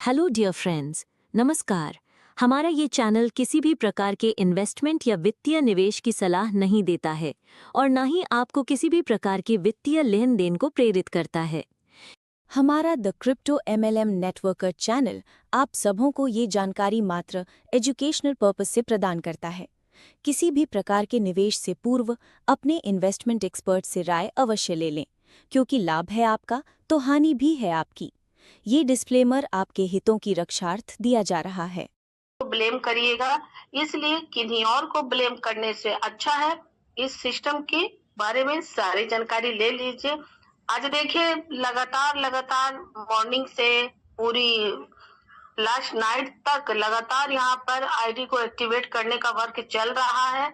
Hello dear friends, नमस्कार। हमारा ये चैनल किसी भी प्रकार के इन्वेस्टमेंट या वित्तीय निवेश की सलाह नहीं देता है और ना ही आपको किसी भी प्रकार के वित्तीय लेन देन को प्रेरित करता है। हमारा the crypto MLM networker channel आप सबों को ये जानकारी मात्र एजुकेशनल पर्पस से प्रदान करता है। किसी भी प्रकार के निवेश से पूर्व अपने इन्वेस्टमेंट एक्सपर्ट से राय अवश्य ले लें, क्योंकि लाभ है आपका तो हानि भी है आपकी। ये डिस्क्लेमर आपके हितों की रक्षार्थ दिया जा रहा है। ब्लेम करिएगा, इसलिए किन्हीं और को ब्लेम करने से अच्छा है इस सिस्टम के बारे में सारी जानकारी ले लीजिए। आज देखिए लगातार मॉर्निंग से पूरी लास्ट नाइट तक लगातार यहाँ पर आईडी को एक्टिवेट करने का वर्क चल रहा है।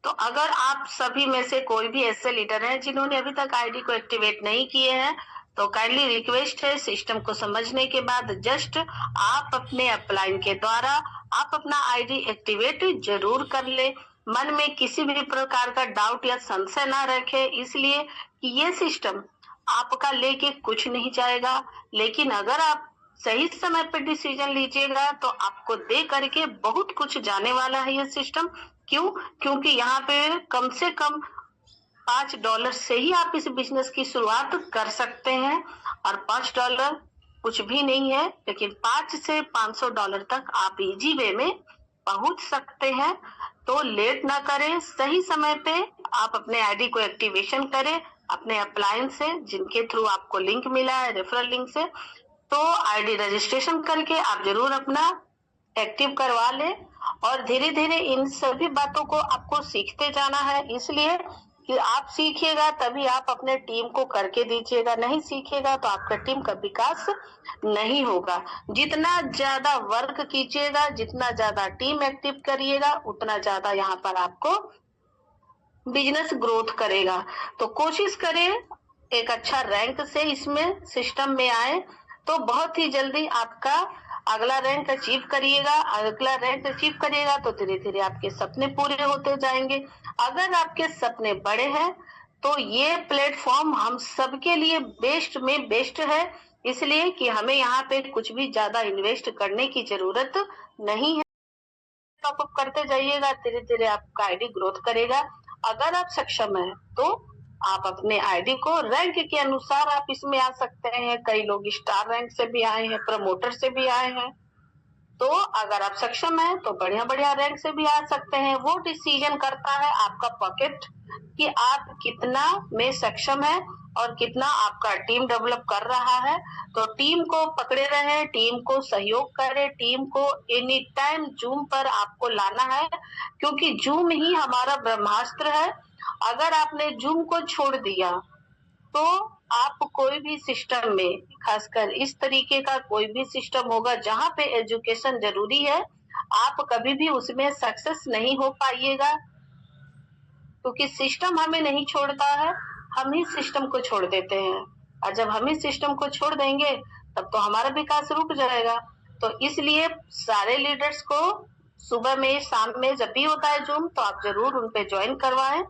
तो अगर आप सभी में से कोई भी ऐसे लीडर हैं जिन्होंने अभी तक आईडी को एक्टिवेट नहीं किए हैं, तो काइंडली रिक्वेस्ट है सिस्टम को समझने के बाद जस्ट आप अपने अपलाइन के द्वारा आप अपना आईडी एक्टिवेट जरूर कर ले। मन में किसी भी प्रकार का डाउट या संशय ना रखे, इसलिए कि ये सिस्टम आपका लेके कुछ नहीं जाएगा। लेकिन अगर आप सही समय पर डिसीजन लीजिएगा तो आपको दे करके बहुत कुछ जाने वाला है ये सिस्टम। क्यों? क्योंकि यहाँ पे कम से कम $5 से ही आप इस बिजनेस की शुरुआत कर सकते हैं और $5 कुछ भी नहीं है, लेकिन $5 से $500 तक आप इजी वे में पहुंच सकते हैं। तो लेट ना करें, सही समय पे आप अपने आईडी को एक्टिवेशन करें अपने अप्लायंस से, जिनके थ्रू आपको लिंक मिला है रेफरल लिंक से। तो आईडी रजिस्ट्रेशन करके आप जरूर अपना एक्टिव करवा ले और धीरे धीरे इन सभी बातों को आपको सीखते जाना है, इसलिए कि आप सीखिएगा तभी आप अपने टीम को करके दीजिएगा, नहीं सीखिएगा तो आपका टीम का विकास नहीं होगा। जितना ज्यादा वर्क कीजिएगा, जितना ज्यादा टीम एक्टिव करिएगा, उतना ज्यादा यहाँ पर आपको बिजनेस ग्रोथ करेगा। तो कोशिश करें एक अच्छा रैंक से इसमें सिस्टम में आए, तो बहुत ही जल्दी आपका अगला रैंक अचीव करिएगा। अगला रैंक अचीव करिएगा तो धीरे धीरे आपके सपने पूरे होते जाएंगे। अगर आपके सपने बड़े हैं तो ये प्लेटफॉर्म हम सबके लिए बेस्ट में बेस्ट है, इसलिए कि हमें यहाँ पे कुछ भी ज्यादा इन्वेस्ट करने की जरूरत नहीं है। टॉप अप करते जाइएगा, धीरे धीरे आपका आईडी ग्रोथ करेगा। अगर आप सक्षम है तो आप अपने आईडी को रैंक के अनुसार आप इसमें आ सकते हैं। कई लोग स्टार रैंक से भी आए हैं, प्रमोटर से भी आए हैं। तो अगर आप सक्षम हैं तो बढ़िया बढ़िया रैंक से भी आ सकते हैं। वो डिसीजन करता है आपका पॉकेट कि आप कितना में सक्षम है और कितना आपका टीम डेवलप कर रहा है। तो टीम को पकड़े रहे, टीम को सहयोग करें, टीम को एनी टाइम जूम पर आपको लाना है, क्योंकि जूम ही हमारा ब्रह्मास्त्र है। अगर आपने जूम को छोड़ दिया तो आप कोई भी सिस्टम में, खासकर इस तरीके का कोई भी सिस्टम होगा जहाँ पे एजुकेशन जरूरी है, आप कभी भी उसमें सक्सेस नहीं हो पाइएगा, क्योंकि सिस्टम हमें नहीं छोड़ता है, हम ही सिस्टम को छोड़ देते हैं। और जब हम ही सिस्टम को छोड़ देंगे तब तो हमारा विकास रुक जाएगा। तो इसलिए सारे लीडर्स को सुबह में शाम में जब भी होता है जूम, तो आप जरूर उन पे ज्वाइन करवाएं,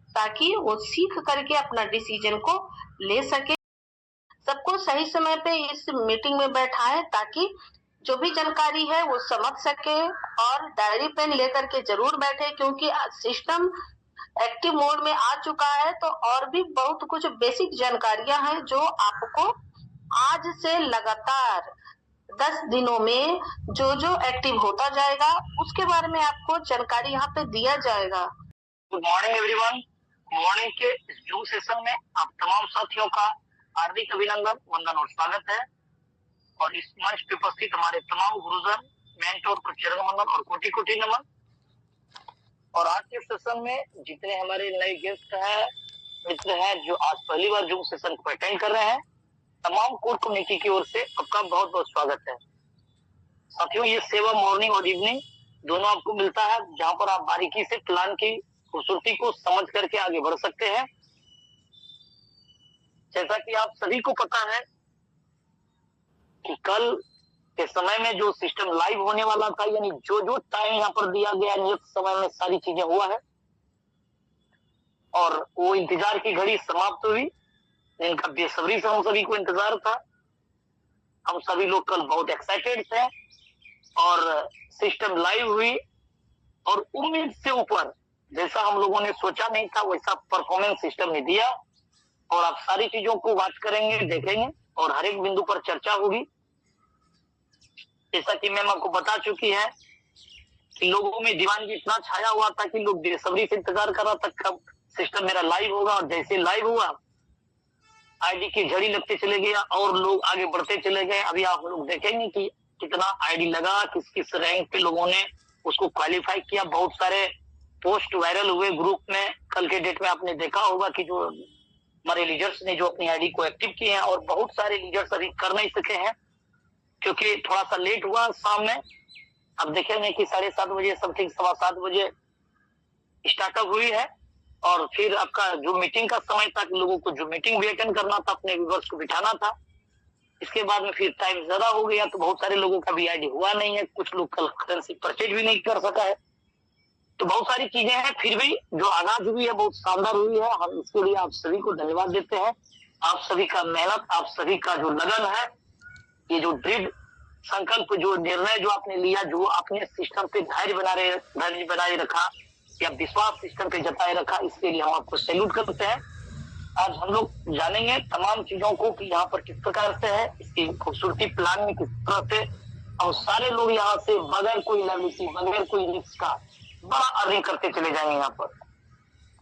ताकि वो सीख करके अपना डिसीजन को ले सके। सबको सही समय पे इस मीटिंग में बैठाएं, ताकि जो भी जानकारी है वो समझ सके और डायरी पेन लेकर के जरूर बैठे, क्योंकि सिस्टम एक्टिव मोड में आ चुका है। तो और भी बहुत कुछ बेसिक जानकारियां हैं जो आपको आज से लगातार 10 दिनों में जो जो एक्टिव होता जाएगा उसके बारे में आपको जानकारी यहाँ पे दिया जाएगा। Good morning everyone. मॉर्निंग के इस जूम सेशन में आप तमाम साथियों का हार्दिक अभिनंदन, वंदन और स्वागत है। और इस मंच पे उपस्थित हमारे तमाम गुरुजन, मेंटोर को चरण वंदन और कोटि कोटि नमन। और आज के सेशन में जितने हमारे नए गेस्ट हैं, मित्र हैं जो आज पहली बार जूम सेशन को अटेंड कर रहे हैं, तमाम कोर कम्युनिटी की ओर से आपका बहुत बहुत स्वागत है। साथियों, ये सेवा मॉर्निंग और इवनिंग दोनों आपको मिलता है, जहाँ पर आप बारीकी से प्लान की खूबसूरती को समझ करके आगे बढ़ सकते हैं। जैसा कि आप सभी को पता है कि कल के समय में जो सिस्टम लाइव होने वाला था, यानी जो जो टाइम यहाँ पर दिया गया नियत समय में सारी चीजें हुआ है और वो इंतजार की घड़ी समाप्त हुई, जिनका बेसब्री से हम सभी को इंतजार था। हम सभी लोग कल बहुत एक्साइटेड थे और सिस्टम लाइव हुई और उम्मीद से ऊपर जैसा हम लोगों ने सोचा नहीं था वैसा परफॉर्मेंस सिस्टम ने दिया। और आप सारी चीजों को वॉच करेंगे, देखेंगे और हर एक बिंदु पर चर्चा होगी। जैसा कि मैम आपको बता चुकी है कि लोगों में दीवानगी इतना छाया हुआ था कि लोग बेसब्री से इंतजार कर रहा था कब सिस्टम मेरा लाइव होगा, और जैसे लाइव हुआ आईडी की झड़ी लगते चले गया और लोग आगे बढ़ते चले गए। अभी आप लोग देखेंगे कि कितना आईडी लगा, किस किस रैंक पे लोगों ने उसको क्वालिफाई किया। बहुत सारे पोस्ट वायरल हुए ग्रुप में। कल के डेट में आपने देखा होगा कि जो हमारे लीडर्स ने जो अपनी आईडी को एक्टिव किए हैं, और बहुत सारे लीडर्स अभी कर नहीं सके हैं क्योंकि थोड़ा सा लेट हुआ शाम में। अब देखेंगे कि 7:30 बजे समथिंग 7:15 बजे स्टार्टअप हुई है और फिर आपका जो मीटिंग का समय था कि लोगों को जो मीटिंग भी अटेंड करना था, अपने व्यूअर्स को बिठाना था, इसके बाद में फिर टाइम ज्यादा हो गया तो बहुत सारे लोगों का भी आईडी हुआ नहीं है। कुछ लोग कल करेंसी परचेज भी नहीं कर सका है। तो बहुत सारी चीजें हैं, फिर भी जो आगाज हुई है बहुत शानदार हुई है। हम इसके लिए आप सभी को धन्यवाद देते हैं। आप सभी का मेहनत, आप सभी का जो लगन है, ये जो दृढ़ संकल्प, जो निर्णय जो आपने लिया, जो आपने सिस्टम पे धैर्य बनाए रखा या विश्वास सिस्टम पे जताए रखा, इसके लिए हम आपको सैल्यूट करते हैं। आज हम लोग जानेंगे तमाम चीजों को कि यहाँ पर किस प्रकार से है, इसकी खूबसूरती प्लान में किस तरह से हम सारे लोग यहाँ से बगैर कोई लाइबिलिटी, बगैर कोई रिस्क का बड़ा अर्निंग करते चले जाएंगे यहाँ पर।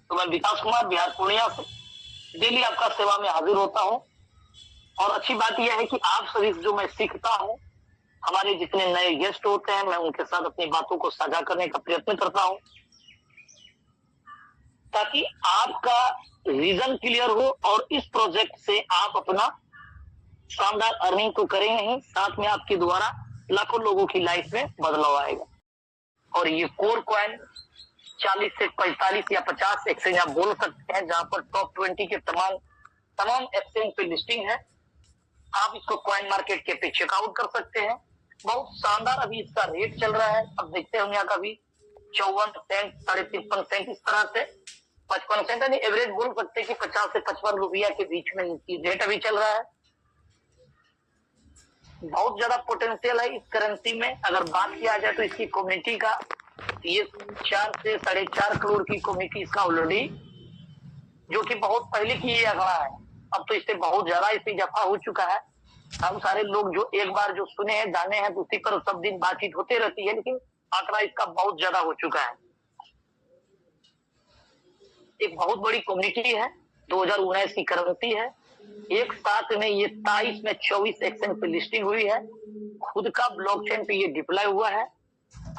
तो मैं विकास कुमार बिहार पूर्णिया से डेली आपका सेवा में हाजिर होता हूँ। और अच्छी बात यह है कि आप सभी से जो मैं सीखता हूँ, हमारे जितने नए गेस्ट होते हैं मैं उनके साथ अपनी बातों को साझा करने का प्रयत्न करता हूँ ताकि आपका रीजन क्लियर हो और इस प्रोजेक्ट से आप अपना शानदार अर्निंग तो करेंगे ही, साथ में आपके द्वारा लाखों लोगों की लाइफ में बदलाव आएगा। और ये कोर कॉइन 40 से 45 या 50 एक्सचेंज आप बोल सकते हैं जहां पर टॉप 20 के तमाम एक्सचेंज पे लिस्टिंग है। आप इसको कॉइन मार्केट के पे चेकआउट कर सकते हैं। बहुत शानदार अभी इसका रेट चल रहा है। अब देखते हैं यहाँ का भी 54 सेंट, 53 सेंट, इस तरह से 55 सेंट, यानी एवरेज बोल सकते हैं कि 50 से 55 रुपया के बीच में इसकी रेट अभी चल रहा है। बहुत ज्यादा पोटेंशियल है इस करेंसी में। अगर बात किया जाए तो इसकी कम्युनिटी का, ये 4 से 4.5 करोड़ की कम्युनिटी इसका ऑलरेडी, जो कि बहुत पहले की ये आंकड़ा है। अब तो इससे बहुत ज्यादा इससे इजाफा हो चुका है। हम सारे लोग जो एक बार जो सुने हैं, जाने हैं, तो उसी पर सब दिन बातचीत होते रहती है, लेकिन आंकड़ा इसका बहुत ज्यादा हो चुका है। एक बहुत बड़ी कम्युनिटी है, 2019 की करेंसी है। एक साथ में ये 23 में 24 एक्सचेंज पे लिस्टिंग हुई है। खुद का ब्लॉकचेन पे ये डिप्लॉय हुआ है।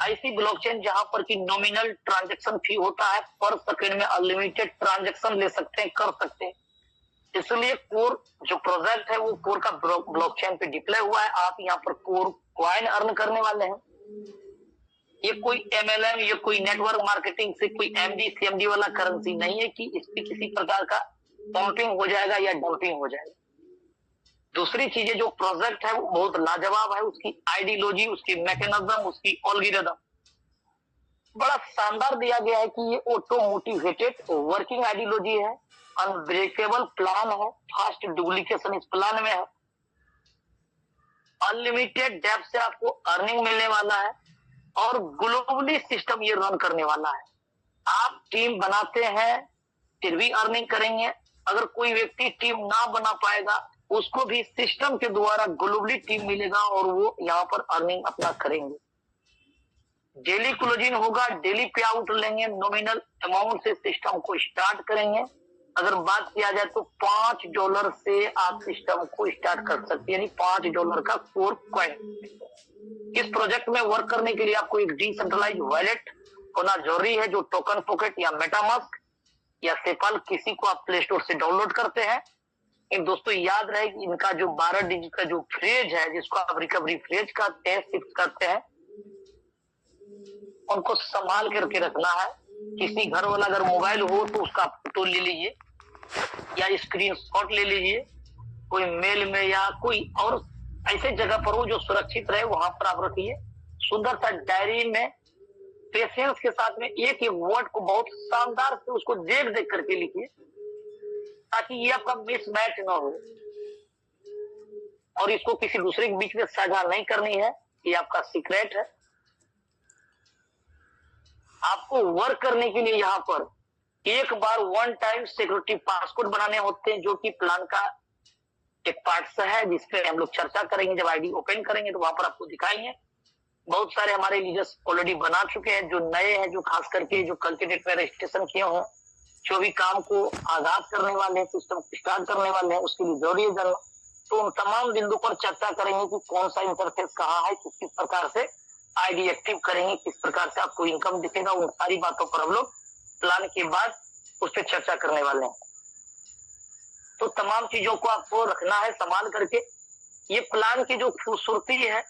ऐसी ब्लॉकचेन जहां पर की नॉमिनल ट्रांजैक्शन फी होता है, पर सेकंड में अनलिमिटेड ट्रांजैक्शन ले सकते हैं, कर सकते हैं। इसलिए कोर जो प्रोजेक्ट है वो कोर का ब्लॉकचेन पे डिप्लॉय हुआ है। आप यहाँ पर कोर कॉइन अर्न करने वाले हैं। ये कोई MLM, ये कोई नेटवर्क मार्केटिंग से कोई MD CMD वाला करेंसी नहीं है कि इस पे किसी प्रकार का पंपिंग हो जाएगा या डंपिंग हो जाएगा। दूसरी चीजें जो प्रोजेक्ट है वो बहुत लाजवाब है। उसकी आइडियोलॉजी, उसकी मैकेनिज्म, उसकी एल्गोरिथम बड़ा शानदार दिया गया है कि ये ऑटो मोटिवेटेड वर्किंग आइडियोलॉजी है, अनब्रेकेबल प्लान है, फास्ट डुप्लीकेशन इस प्लान में है, अनलिमिटेड डेप्थ से आपको अर्निंग मिलने वाला है और ग्लोबली सिस्टम ये रन करने वाला है। आप टीम बनाते हैं फिर भी अर्निंग करेंगे। अगर कोई व्यक्ति टीम ना बना पाएगा उसको भी सिस्टम के द्वारा ग्लोबली टीम मिलेगा और वो यहाँ पर अर्निंग अपना करेंगे। डेली क्लोजिंग होगा, डेली पे आउट लेंगे, नॉमिनल अमाउंट से सिस्टम को स्टार्ट करेंगे। अगर बात किया जाए तो $5 से आप सिस्टम को स्टार्ट कर सकते हैं, यानी $5 का कोर कॉइन। इस प्रोजेक्ट में वर्क करने के लिए आपको एक डिसेंट्रलाइज वॉलेट होना जरूरी है, जो टोकन पॉकेट या मेटामास्क या सेपल किसी को आप प्ले स्टोर से डाउनलोड करते हैं। इन दोस्तों याद रहे कि इनका जो 12 डिजिट का जो फ्रेज है, जिसको आप रिकवरी फ्रेज कहते हैं, शिफ्ट करते हैं, उनको संभाल करके रखना है। किसी घर वाला अगर मोबाइल हो तो उसका फोटो ले लीजिए या स्क्रीनशॉट ले लीजिए, कोई मेल में या कोई और ऐसे जगह पर हो जो सुरक्षित रहे, वहां पर आप रखिए। सुंदर सा डायरी में पेशेंस के साथ में एक एक वर्ड को बहुत शानदार से उसको देख देख करके लिखिए ताकि ये आपका मिसमैच ना हो। और इसको किसी दूसरे के बीच में साझा नहीं करनी है, ये आपका सीक्रेट है। आपको वर्क करने के लिए यहाँ पर एक बार वन टाइम सिक्योरिटी पासवर्ड बनाने होते हैं, जो कि प्लान का एक पार्ट है, जिसपे हम लोग चर्चा करेंगे। जब आईडी ओपन करेंगे तो वहां पर आपको दिखाएंगे। बहुत सारे हमारे लीडर्स ऑलरेडी बना चुके हैं, जो नए हैं, जो खास करके जो कल के डेट में रजिस्ट्रेशन किए हों, जो भी काम को आगाज करने वाले हैं, सिस्टम स्टार्ट करने वाले हैं, उसके लिए जरूरी है जानना। तो उन तमाम बिंदु पर चर्चा करेंगे कि कौन सा इंटरफेस कहाँ है, किस प्रकार से आईडी एक्टिव करेंगे, किस प्रकार से आपको इनकम दिखेगा। उन सारी बातों पर हम लोग प्लान के बाद उस पर चर्चा करने वाले हैं। तो तमाम चीजों को आपको रखना है संभाल करके। ये प्लान की जो खूबसूरती है,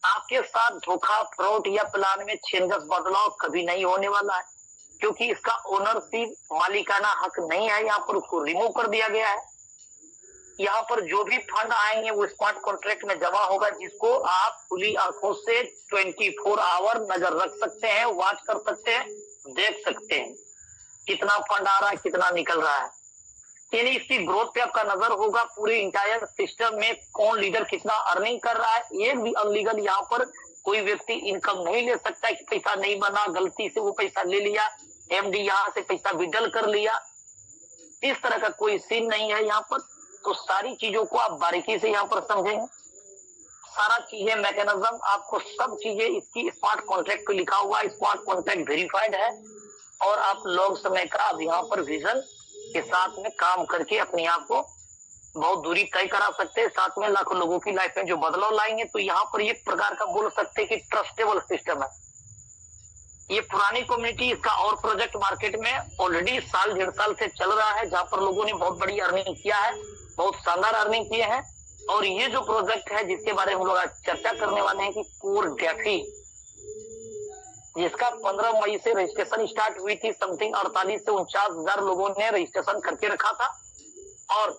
आपके साथ धोखा, फ्रॉड या प्लान में चेंजेस, बदलाव कभी नहीं होने वाला है, क्योंकि इसका ओनरशिप, मालिकाना हक नहीं है। यहाँ पर उसको रिमूव कर दिया गया है। यहाँ पर जो भी फंड आएंगे वो स्मार्ट कॉन्ट्रैक्ट में जमा होगा, जिसको आप खुली आंखों से 24 आवर नजर रख सकते हैं, वॉच कर सकते हैं, देख सकते हैं कितना फंड आ रहा है, कितना निकल रहा है। यानी इसकी ग्रोथ पे आपका नजर होगा। पूरे इंटायर सिस्टम में कौन लीडर कितना अर्निंग कर रहा है, एक भी अनलीगल यहाँ पर कोई व्यक्ति इनकम नहीं ले सकता कि पैसा नहीं बना, गलती से वो पैसा ले लिया, एमडी यहाँ से पैसा विड्रॉल कर लिया, इस तरह का कोई सीन नहीं है यहाँ पर। तो सारी चीजों को आप बारीकी से यहाँ पर समझेंगे। सारा चीजें, मैकेनिज्म, आपको सब चीजें इसकी स्मार्ट कॉन्ट्रैक्ट पे लिखा हुआ है। स्मार्ट कॉन्ट्रैक्ट वेरीफाइड है और आप लॉन्ग समय का अब यहाँ पर विजन के साथ में काम करके अपने आप को बहुत दूरी तय करा सकते हैं, साथ में लाखों लोगों की लाइफ में जो बदलाव लाएंगे। तो यहाँ पर एक प्रकार का बोल सकते हैं कि ट्रस्टेबल सिस्टम है। ये पुरानी कम्युनिटी, इसका और प्रोजेक्ट मार्केट में ऑलरेडी साल 1.5 साल से चल रहा है, जहां पर लोगों ने बहुत बड़ी अर्निंग किया है, बहुत शानदार अर्निंग किए हैं। और ये जो प्रोजेक्ट है जिसके बारे में हम लोग आज चर्चा करने वाले हैं कि कोर डेफी, जिसका 15 मई से रजिस्ट्रेशन स्टार्ट हुई थी, समथिंग 48 से 49,000 लोगों ने रजिस्ट्रेशन करके रखा था। और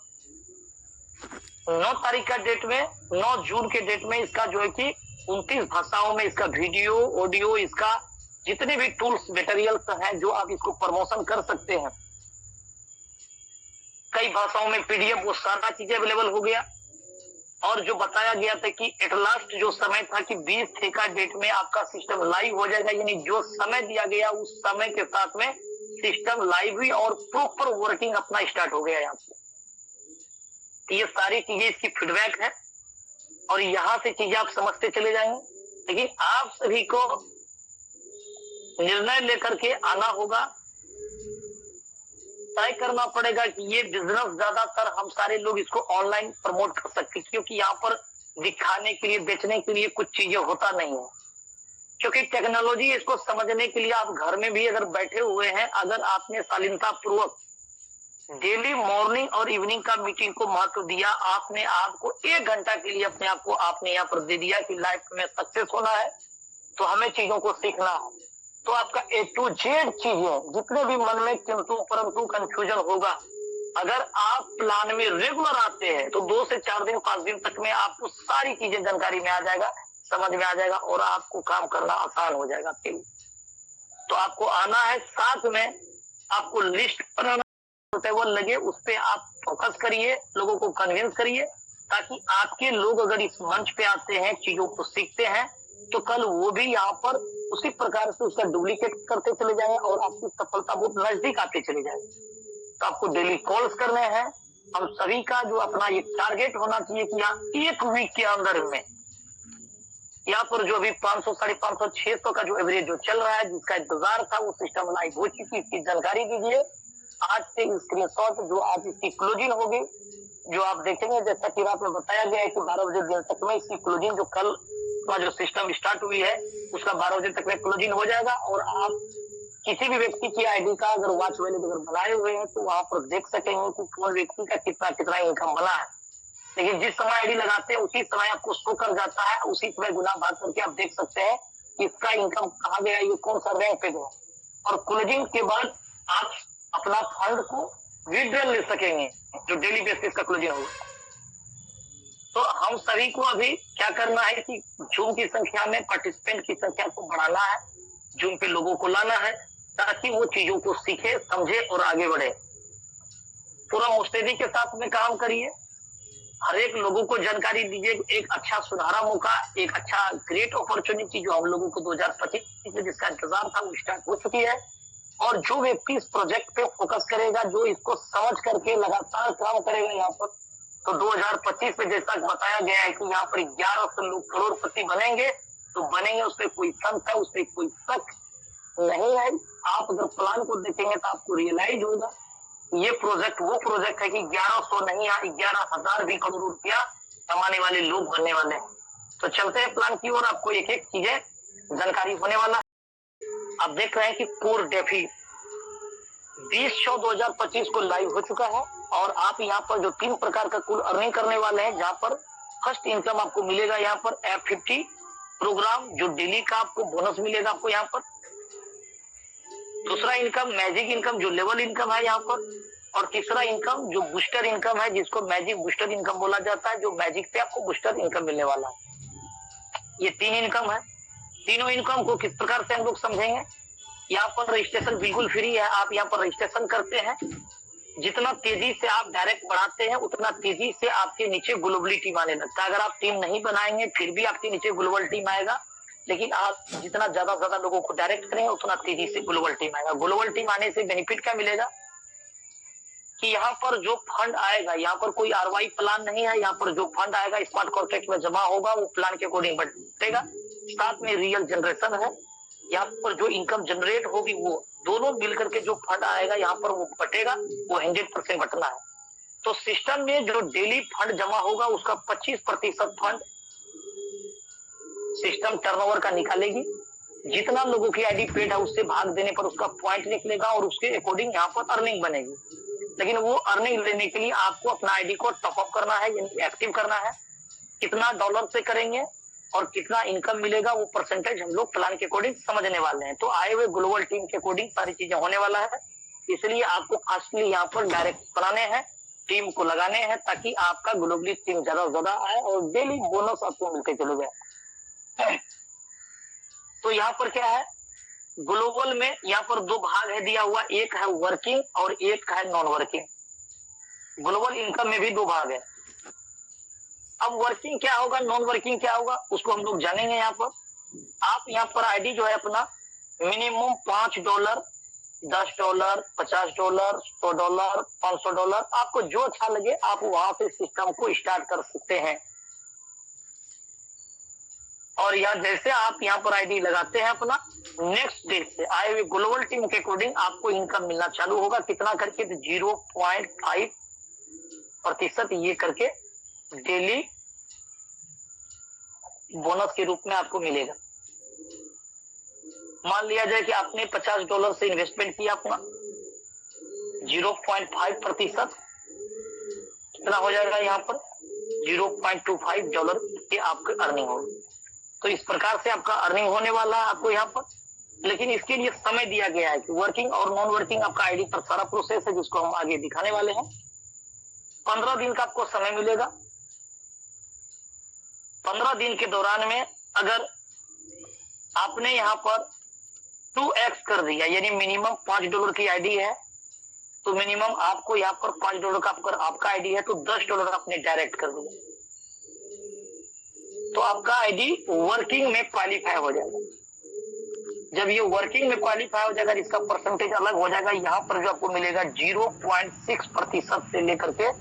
9 तारीख का डेट में, 9 जून के डेट में इसका जो है कि 29 भाषाओं में इसका वीडियो, ऑडियो, इसका जितने भी टूल्स, मटेरियल्स हैं जो आप इसको प्रमोशन कर सकते हैं, कई भाषाओं में पीडीएफ, वो सारा चीजें अवेलेबल हो गया। और जो बताया गया था कि एट लास्ट जो समय था कि 20 का डेट में आपका सिस्टम लाइव हो जाएगा, यानी जो समय दिया गया उस समय के साथ में सिस्टम लाइव हुई और प्रॉपर वर्किंग अपना स्टार्ट हो गया यहाँ पे। ये सारी चीजें इसकी फीडबैक है और यहाँ से चीजें आप समझते चले जाएंगे। लेकिन आप सभी को निर्णय लेकर के आना होगा, तय करना पड़ेगा कि ये बिजनेस ज्यादातर हम सारे लोग इसको ऑनलाइन प्रमोट कर सकते हैं, क्योंकि यहाँ पर दिखाने के लिए, बेचने के लिए कुछ चीजें होता नहीं है। क्योंकि टेक्नोलॉजी, इसको समझने के लिए आप घर में भी अगर बैठे हुए हैं, अगर आपने शालीनता पूर्वक डेली मॉर्निंग और इवनिंग का मीटिंग को महत्व दिया, आपने आपको 1 घंटा के लिए अपने आप को आपने यहाँ पर दे दिया कि लाइफ में सक्सेस होना है, तो हमें चीजों को सीखना है, तो आपका A to Z चीजें, जितने भी मन में किंतु परंतु कंफ्यूजन होगा, अगर आप प्लान में रेगुलर आते हैं तो 2 से 4 दिन 5 दिन तक में आपको सारी चीजें जानकारी में आ जाएगा, समझ में आ जाएगा और आपको काम करना आसान हो जाएगा आपके लिए। तो आपको आना है, साथ में आपको लिस्ट बनाना टेबल लगे, उस पर आप फोकस करिए, लोगों को कन्विंस करिए, ताकि आपके लोग अगर इस मंच पे आते हैं, चीजों को सीखते हैं, तो कल वो भी यहाँ पर उसी प्रकार से उसका डुप्लीकेट करते चले जाएंगे और आपकी सफलता बहुत नजदीक आते चले जाएंगे। तो आपको डेली कॉल्स करने हैं। हम सभी का जो अपना ये टारगेट होना चाहिए कि यहाँ 1 वीक के अंदर में यहाँ पर जो अभी 500, 550, 600 का जो एवरेज जो चल रहा है, जिसका इंतजार था, वो सिस्टम लाइव हो चुकी, इसकी जानकारी दीजिए। आज से स्क्रीनशॉट जो आज इसकी क्लोजिंग होगी, जो आप देखेंगे, जैसा कि रात में बताया गया है कि 12 बजे दिन तक में इसकी क्लोजिंग, जो कल का जो सिस्टम स्टार्ट हुई है उसका 12 बजे तक में क्लोजिंग हो जाएगा। और आप किसी भी व्यक्ति की आईडी का अगर वॉच वैलिड अगर बनाए हुए हैं तो वहां पर देख सकेंगे कि कौन व्यक्ति का कितना कितना इनकम बना है। लेकिन जिस समय आईडी लगाते हैं उसी समय आपको शो कर जाता है, उसी समय गुना बात करके आप देख सकते हैं कि इसका इनकम कहाँ गया, ये कौन सा रैंक पे गया। और क्लोजिंग के बाद आप अपना फंड को विड्रॉल ले सकेंगे, जो डेली बेसिस का क्लोजिंग होगा। तो हम सभी को अभी क्या करना है कि जूम की संख्या में, पार्टिसिपेंट की संख्या को बढ़ाना है, जूम पे लोगों को लाना है, ताकि वो चीजों को सीखे, समझे और आगे बढ़े। पूरा मुस्तैदी के साथ में काम करिए। हर एक लोगों को जानकारी दीजिए। एक अच्छा सुनहरा मौका, एक अच्छा ग्रेट अपॉर्चुनिटी जो हम लोगों को 2025 में जिसका इंतजार था वो स्टार्ट हो चुकी है। और जो व्यक्ति इस प्रोजेक्ट पे फोकस करेगा, जो इसको समझ करके लगातार काम करेगा यहाँ पर, तो 2025 में जैसा बताया गया है कि यहाँ पर 1100 लोग करोड़पति बनेंगे, तो बनेंगे, उसमें कोई संत है, उसमें कोई शक नहीं है। आप अगर प्लान को देखेंगे तो आपको रियलाइज होगा ये प्रोजेक्ट वो प्रोजेक्ट है कि 1100 नहीं, 11,000 भी करोड़ रुपया कमाने वाले लोग बनने वाले हैं। तो चलते हैं प्लान की ओर, आपको एक एक चीजें जानकारी होने वाला है। आप देख रहे हैं कि कोर डेफी 20/6/2025 को लाइव हो चुका है और आप यहाँ पर जो 3 प्रकार का कुल अर्निंग करने वाले हैं, जहाँ पर फर्स्ट इनकम आपको मिलेगा यहाँ पर F50 प्रोग्राम, जो डेली का आपको बोनस मिलेगा आपको यहाँ पर। दूसरा इनकम मैजिक इनकम, जो लेवल इनकम है यहाँ पर। और तीसरा इनकम जो बूस्टर इनकम है, जिसको मैजिक बूस्टर इनकम बोला जाता है, जो मैजिक पे आपको बूस्टर इनकम मिलने वाला है। ये 3 इनकम है। तीनों इनकम को किस प्रकार से हम लोग समझेंगे। यहाँ पर रजिस्ट्रेशन बिल्कुल फ्री है। आप यहाँ पर रजिस्ट्रेशन करते हैं, जितना तेजी से आप डायरेक्ट बढ़ाते हैं उतना तेजी से आपके नीचे ग्लोबली टीम आने लगता है। अगर आप टीम नहीं बनाएंगे फिर भी आपके नीचे ग्लोबल टीम आएगा, लेकिन आप जितना ज्यादा लोगों को डायरेक्ट करेंगे उतना तेजी से ग्लोबल टीम आएगा। ग्लोबल टीम आने से बेनिफिट क्या मिलेगा कि यहाँ पर जो फंड आएगा, यहाँ पर कोई आरवाई प्लान नहीं है। यहाँ पर जो फंड आएगा स्मार्ट कॉन्ट्रैक्ट में जमा होगा, वो प्लान के अकॉर्डिंग बढ़ेगा। साथ में रियल जनरेशन है। यहाँ पर जो इनकम जनरेट होगी वो दोनों मिलकर के जो फंड आएगा यहाँ पर वो बटेगा, वो 100% बटना है। तो सिस्टम में जो डेली फंड जमा होगा उसका 25% फंड सिस्टम टर्नओवर का निकालेगी। जितना लोगों की आईडी पेड है उससे भाग देने पर उसका पॉइंट निकलेगा और उसके अकॉर्डिंग यहाँ पर अर्निंग बनेगी। लेकिन वो अर्निंग लेने के लिए आपको अपना आईडी को टॉपअप करना है, यानी एक्टिव करना है। कितना डॉलर से करेंगे और कितना इनकम मिलेगा वो परसेंटेज हम लोग प्लान के अकॉर्डिंग समझने वाले हैं। तो आए हुए ग्लोबल टीम के अकॉर्डिंग सारी चीजें होने वाला है, इसलिए आपको फास्टली यहाँ पर डायरेक्ट बनाने हैं, टीम को लगाने हैं, ताकि आपका ग्लोबली टीम ज्यादा से ज्यादा आए और डेली बोनस आपको मिलते चले जाए। तो यहाँ पर क्या है, ग्लोबल में यहाँ पर 2 भाग है दिया हुआ, एक है वर्किंग और एक है नॉन वर्किंग। ग्लोबल इनकम में भी 2 भाग है। अब वर्किंग क्या होगा, नॉन वर्किंग क्या होगा, उसको हम लोग जानेंगे। यहाँ पर आप यहाँ पर आईडी जो है अपना मिनिमम $5, $10, $50, $100, $500, आपको जो अच्छा लगे आप वहां से सिस्टम को स्टार्ट कर सकते हैं। और यहाँ जैसे आप यहाँ पर आईडी लगाते हैं अपना, नेक्स्ट डे से आए हुए ग्लोबल टीम के अकॉर्डिंग आपको इनकम मिलना चालू होगा। कितना करके, 0.5% ये करके डेली बोनस के रूप में आपको मिलेगा। मान लिया जाए कि आपने $50 से इन्वेस्टमेंट किया अपना, 0.5% कितना हो जाएगा यहाँ पर, $0.25 की आपकी अर्निंग होगी। तो इस प्रकार से आपका अर्निंग होने वाला है आपको यहाँ पर। लेकिन इसके लिए समय दिया गया है कि वर्किंग और नॉन वर्किंग आपका आईडी पर सारा प्रोसेस है, जिसको हम आगे दिखाने वाले हैं। 15 दिन का आपको समय मिलेगा। 15 दिन के दौरान में अगर आपने यहाँ पर 2x कर दिया, यानी मिनिमम $5 की आईडी है, तो मिनिमम आपको यहाँ पर $5 का आपका आईडी है तो $10 आपने डायरेक्ट कर दिया, तो आपका आईडी वर्किंग में क्वालिफाई हो जाएगा। जब ये वर्किंग में क्वालिफाई हो जाएगा, इसका परसेंटेज अलग हो जाएगा। यहाँ पर जो आपको मिलेगा 0.6% से लेकर के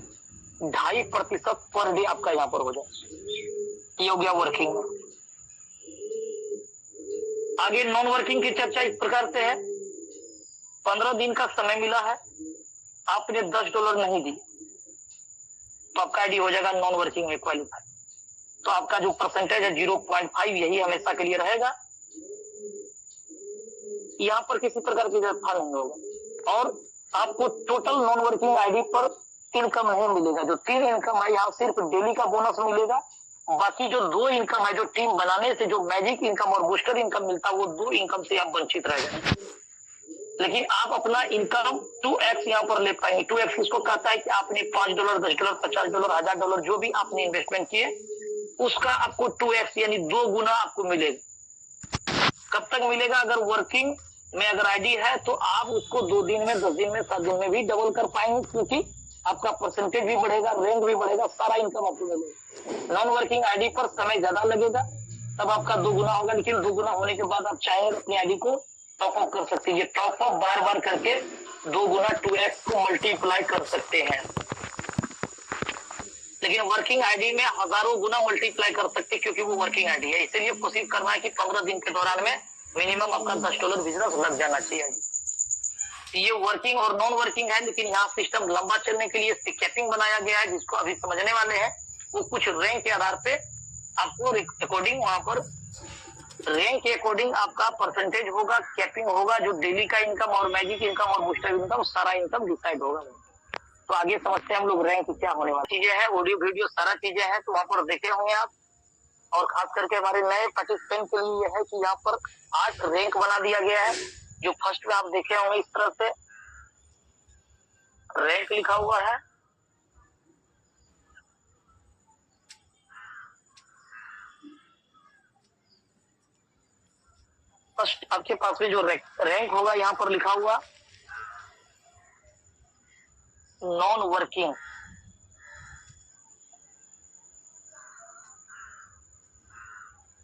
2.5% पर डे आपका यहाँ पर हो जाएगा। ये हो गया वर्किंग में। आगे नॉन वर्किंग की चर्चा इस प्रकार से है। 15 दिन का समय मिला है, आपने $10 नहीं दी तो आपका आईडी हो जाएगा नॉन वर्किंग में क्वालिफाई। तो आपका जो परसेंटेज है 0.5 यही हमेशा के लिए रहेगा। यहाँ पर किसी प्रकार की व्यवस्था नहीं होगा। और आपको टोटल नॉन वर्किंग आईडी पर इनकम नहीं मिलेगा। जो 3 इनकम है यहाँ सिर्फ डेली का बोनस मिलेगा। बाकी जो 2 इनकम है, जो टीम बनाने से जो मैजिक इनकम और बूस्टर इनकम मिलता है, वो 2 इनकम से आप वंचित रह जाएंगे। लेकिन आप अपना इनकम 2x यहाँ पर ले पाएंगे। 2x इसको कहता है कि आपने $5, $10, $50, $1000 जो भी आपने इन्वेस्टमेंट किए उसका आपको 2x यानी 2 गुना आपको मिलेगा। कब तक मिलेगा, अगर वर्किंग में अगर आईडी है तो आप उसको 2 दिन में, 10 दिन में, 7 दिन में भी डबल कर पाएंगे, क्योंकि आपका परसेंटेज भी बढ़ेगा, रैंक भी बढ़ेगा, सारा इनकम आपको मिलेगा। नॉन वर्किंग आईडी पर समय ज्यादा लगेगा, तब आपका 2 गुना होगा, लेकिन 2 गुना होने के बाद आप चाहेंगे अपनी आईडी को टॉप अप कर सकते हैं। ये टॉप अप बार बार करके 2 गुना 2x को मल्टीप्लाई कर सकते हैं। लेकिन वर्किंग आईडी में हजारों गुना मल्टीप्लाई कर सकते हैं, क्योंकि वो वर्किंग आईडी है। इसलिए कोशिश करना है कि 15 दिन के दौरान में मिनिमम आपका $10 बिजनेस लग जाना चाहिए। ये वर्किंग और नॉन वर्किंग है, लेकिन यहाँ सिस्टम लंबा चलने के लिए कैपिंग बनाया गया है, जिसको अभी समझने वाले हैं। वो कुछ रैंक के आधार पे आपको अकॉर्डिंग वहां पर रैंक के अकॉर्डिंग आपका परसेंटेज होगा, कैपिंग होगा, जो डेली का इनकम और मैजिक इनकम और बूस्टर इनकम सारा इनकम डिसाइड होगा। तो आगे समझते हैं हम लोग रैंक क्या होने वाली चीजें हैं, ऑडियो वीडियो सारा चीजें हैं, तो वहां पर देखे होंगे आप। और खास करके हमारे नए पार्टिसिपेंट के लिए है कि यहाँ पर 8 रैंक बना दिया गया है। जो फर्स्ट में आप देखे होंगे इस तरह से रैंक लिखा हुआ है, फर्स्ट आपके पास में जो रैंक होगा यहाँ पर लिखा हुआ नॉन वर्किंग,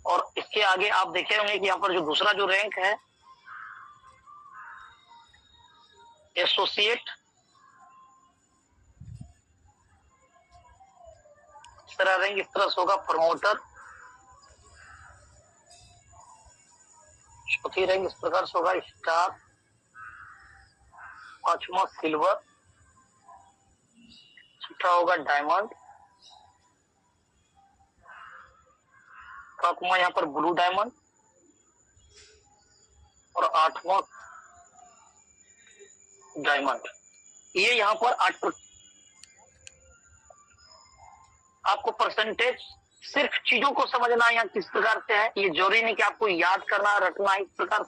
और इसके आगे आप देखे होंगे कि यहाँ पर जो दूसरा जो रैंक है एसोसिएट, इस तरह रैंक इस तरह से होगा प्रमोटर, चौथी रैंक इस प्रकार से होगा स्टार, पांचवा सिल्वर, छठा होगा डायमंड, सातवां यहाँ पर ब्लू डायमंड, और 8वां डायमंड। ये यहाँ पर 8 आपको परसेंटेज सिर्फ चीजों को समझना यहाँ किस प्रकार से है, ये जरूरी नहीं कि आपको याद करना रटना इस प्रकार।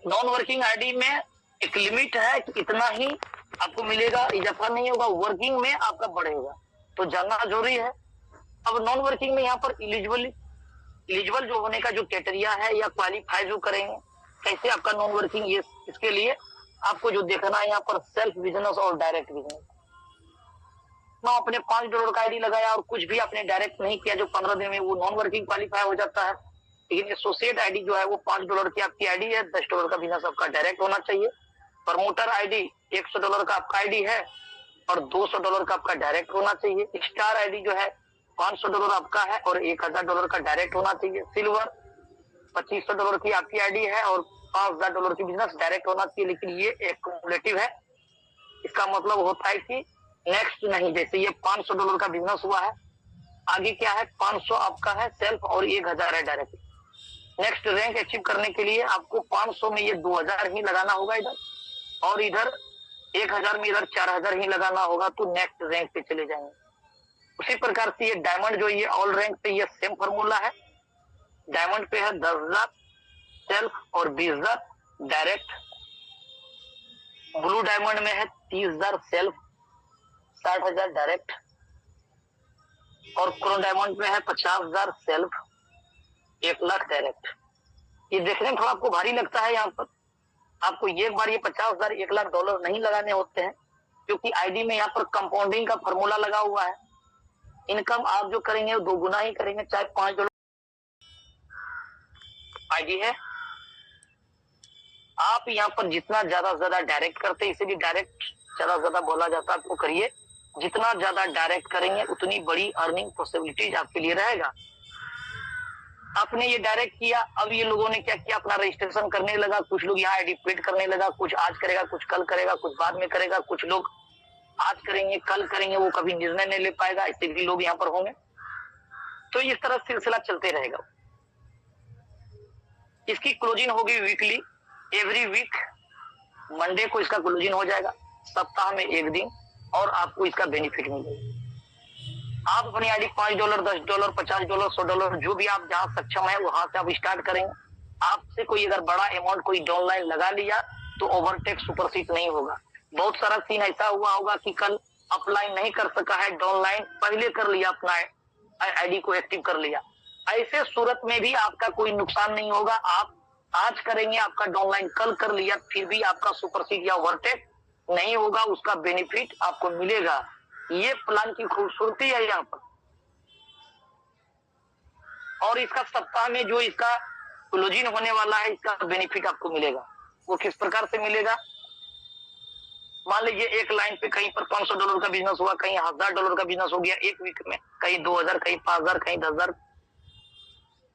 नॉन वर्किंग आईडी में एक लिमिट है कि इतना ही आपको मिलेगा, इजाफा नहीं होगा, वर्किंग में आपका बढ़ेगा, तो जानना जरूरी है। अब नॉन वर्किंग में यहाँ पर इलिजिबल जो होने का जो क्राइटेरिया है या क्वालिफाई जो करेंगे, कैसे आपका नॉन वर्किंग, ये इसके लिए आपको जो देखना है यहाँ पर सेल्फ बिजनेस और डायरेक्ट बिजनेस। ना आपने $5 का आईडी लगाया और कुछ भी आपने डायरेक्ट नहीं किया, जो 15 दिन में वो नॉन वर्किंग क्वालिफाई हो जाता है। लेकिन एसोसिएट आईडी जो है वो $5 की आपकी आईडी है, $10 का बिजनेस आपका डायरेक्ट होना चाहिए। प्रमोटर आईडी $100 का आपका आईडी है और $200 का आपका डायरेक्ट होना चाहिए। स्टार आईडी जो है $500 आपका है और $1000 का डायरेक्ट होना चाहिए। सिल्वर $2500 की आपकी आईडी है और $5000 की बिजनेस डायरेक्ट होना चाहिए। लेकिन ये एक कम्युलेटिव है, इसका मतलब होता है कि नेक्स्ट नहीं, जैसे ये $500 का बिजनेस हुआ है, आगे क्या है 500 आपका है सेल्फ और 1000 है डायरेक्ट। नेक्स्ट रैंक अचीव करने के लिए आपको 500 में ये 2000 ही लगाना होगा इधर, और इधर 1000 में इधर 4000 ही लगाना होगा, तो नेक्स्ट रैंक पे चले जाएंगे। उसी प्रकार से ये डायमंड जो ये ऑल रैंक पे ये सेम फॉर्मूला है। डायमंड पे है 10,000 सेल्फ और 20,000 डायरेक्ट। ब्लू डायमंड में है 30,000 सेल्फ, 60,000 डायरेक्ट, और क्रोन डायमंड में है 50,000 सेल्फ, 1,00,000 डायरेक्ट। ये देखने में थोड़ा आपको भारी लगता है, यहाँ पर आपको एक बार ये 50,000 $1,00,000 नहीं लगाने होते हैं, क्योंकि आईडी में यहाँ पर कंपाउंडिंग का फॉर्मूला लगा हुआ है। इनकम आप जो करेंगे वो 2 गुना ही करेंगे, चाहे $5 आईडी है। आप यहाँ पर जितना ज्यादा डायरेक्ट करते हैं, इसीलिए डायरेक्ट ज्यादा बोला जाता है, आपको करिए। जितना ज्यादा डायरेक्ट करेंगे उतनी बड़ी अर्निंग पॉसिबिलिटीज आपके लिए रहेगा। आपने ये डायरेक्ट किया, अब ये लोगों ने क्या किया, अपना रजिस्ट्रेशन करने लगा। कुछ लोग यहाँ आईडी पेड करने लगा, कुछ आज करेगा, कुछ कल करेगा, कुछ बाद में करेगा, कुछ लोग आज करेंगे कल करेंगे, वो कभी निर्णय नहीं ले पाएगा, ऐसे भी लोग यहाँ पर होंगे। तो इस तरह सिलसिला चलते रहेगा। इसकी क्लोजिंग होगी वीकली, एवरी वीक मंडे को इसका क्लोजिंग हो जाएगा, सप्ताह में 1 दिन, और आपको इसका बेनिफिट मिलेगा। आप अपनी आईडी $5, $10, $50, $100 जो भी आप जहां सक्षम है वहां से आप स्टार्ट करेंगे। आपसे कोई अगर बड़ा अमाउंट कोई डाउनलाइन लगा लिया तो ओवरटेक सुपरसीड नहीं होगा। बहुत सारा सीन ऐसा हुआ होगा कि कल अपलाइन नहीं कर सका है, डाउनलाइन पहले कर लिया, अपना आईडी को एक्टिव कर लिया। ऐसे सूरत में भी आपका कोई नुकसान नहीं होगा। आप आज करेंगे, आपका डाउनलाइन कल कर लिया, फिर भी आपका सुपरसीड या ओवरटेक नहीं होगा उसका बेनिफिट आपको मिलेगा। ये प्लान की खूबसूरती है यहाँ पर। और इसका सप्ताह में जो इसका क्लोजिंग होने वाला है, इसका बेनिफिट आपको मिलेगा। वो किस प्रकार से मिलेगा? मान लीजिए एक लाइन पे कहीं पर $500 का बिजनेस हुआ, कहीं $1000 का बिजनेस हो गया एक वीक में, कहीं 2000, कहीं 5000, कहीं 10000,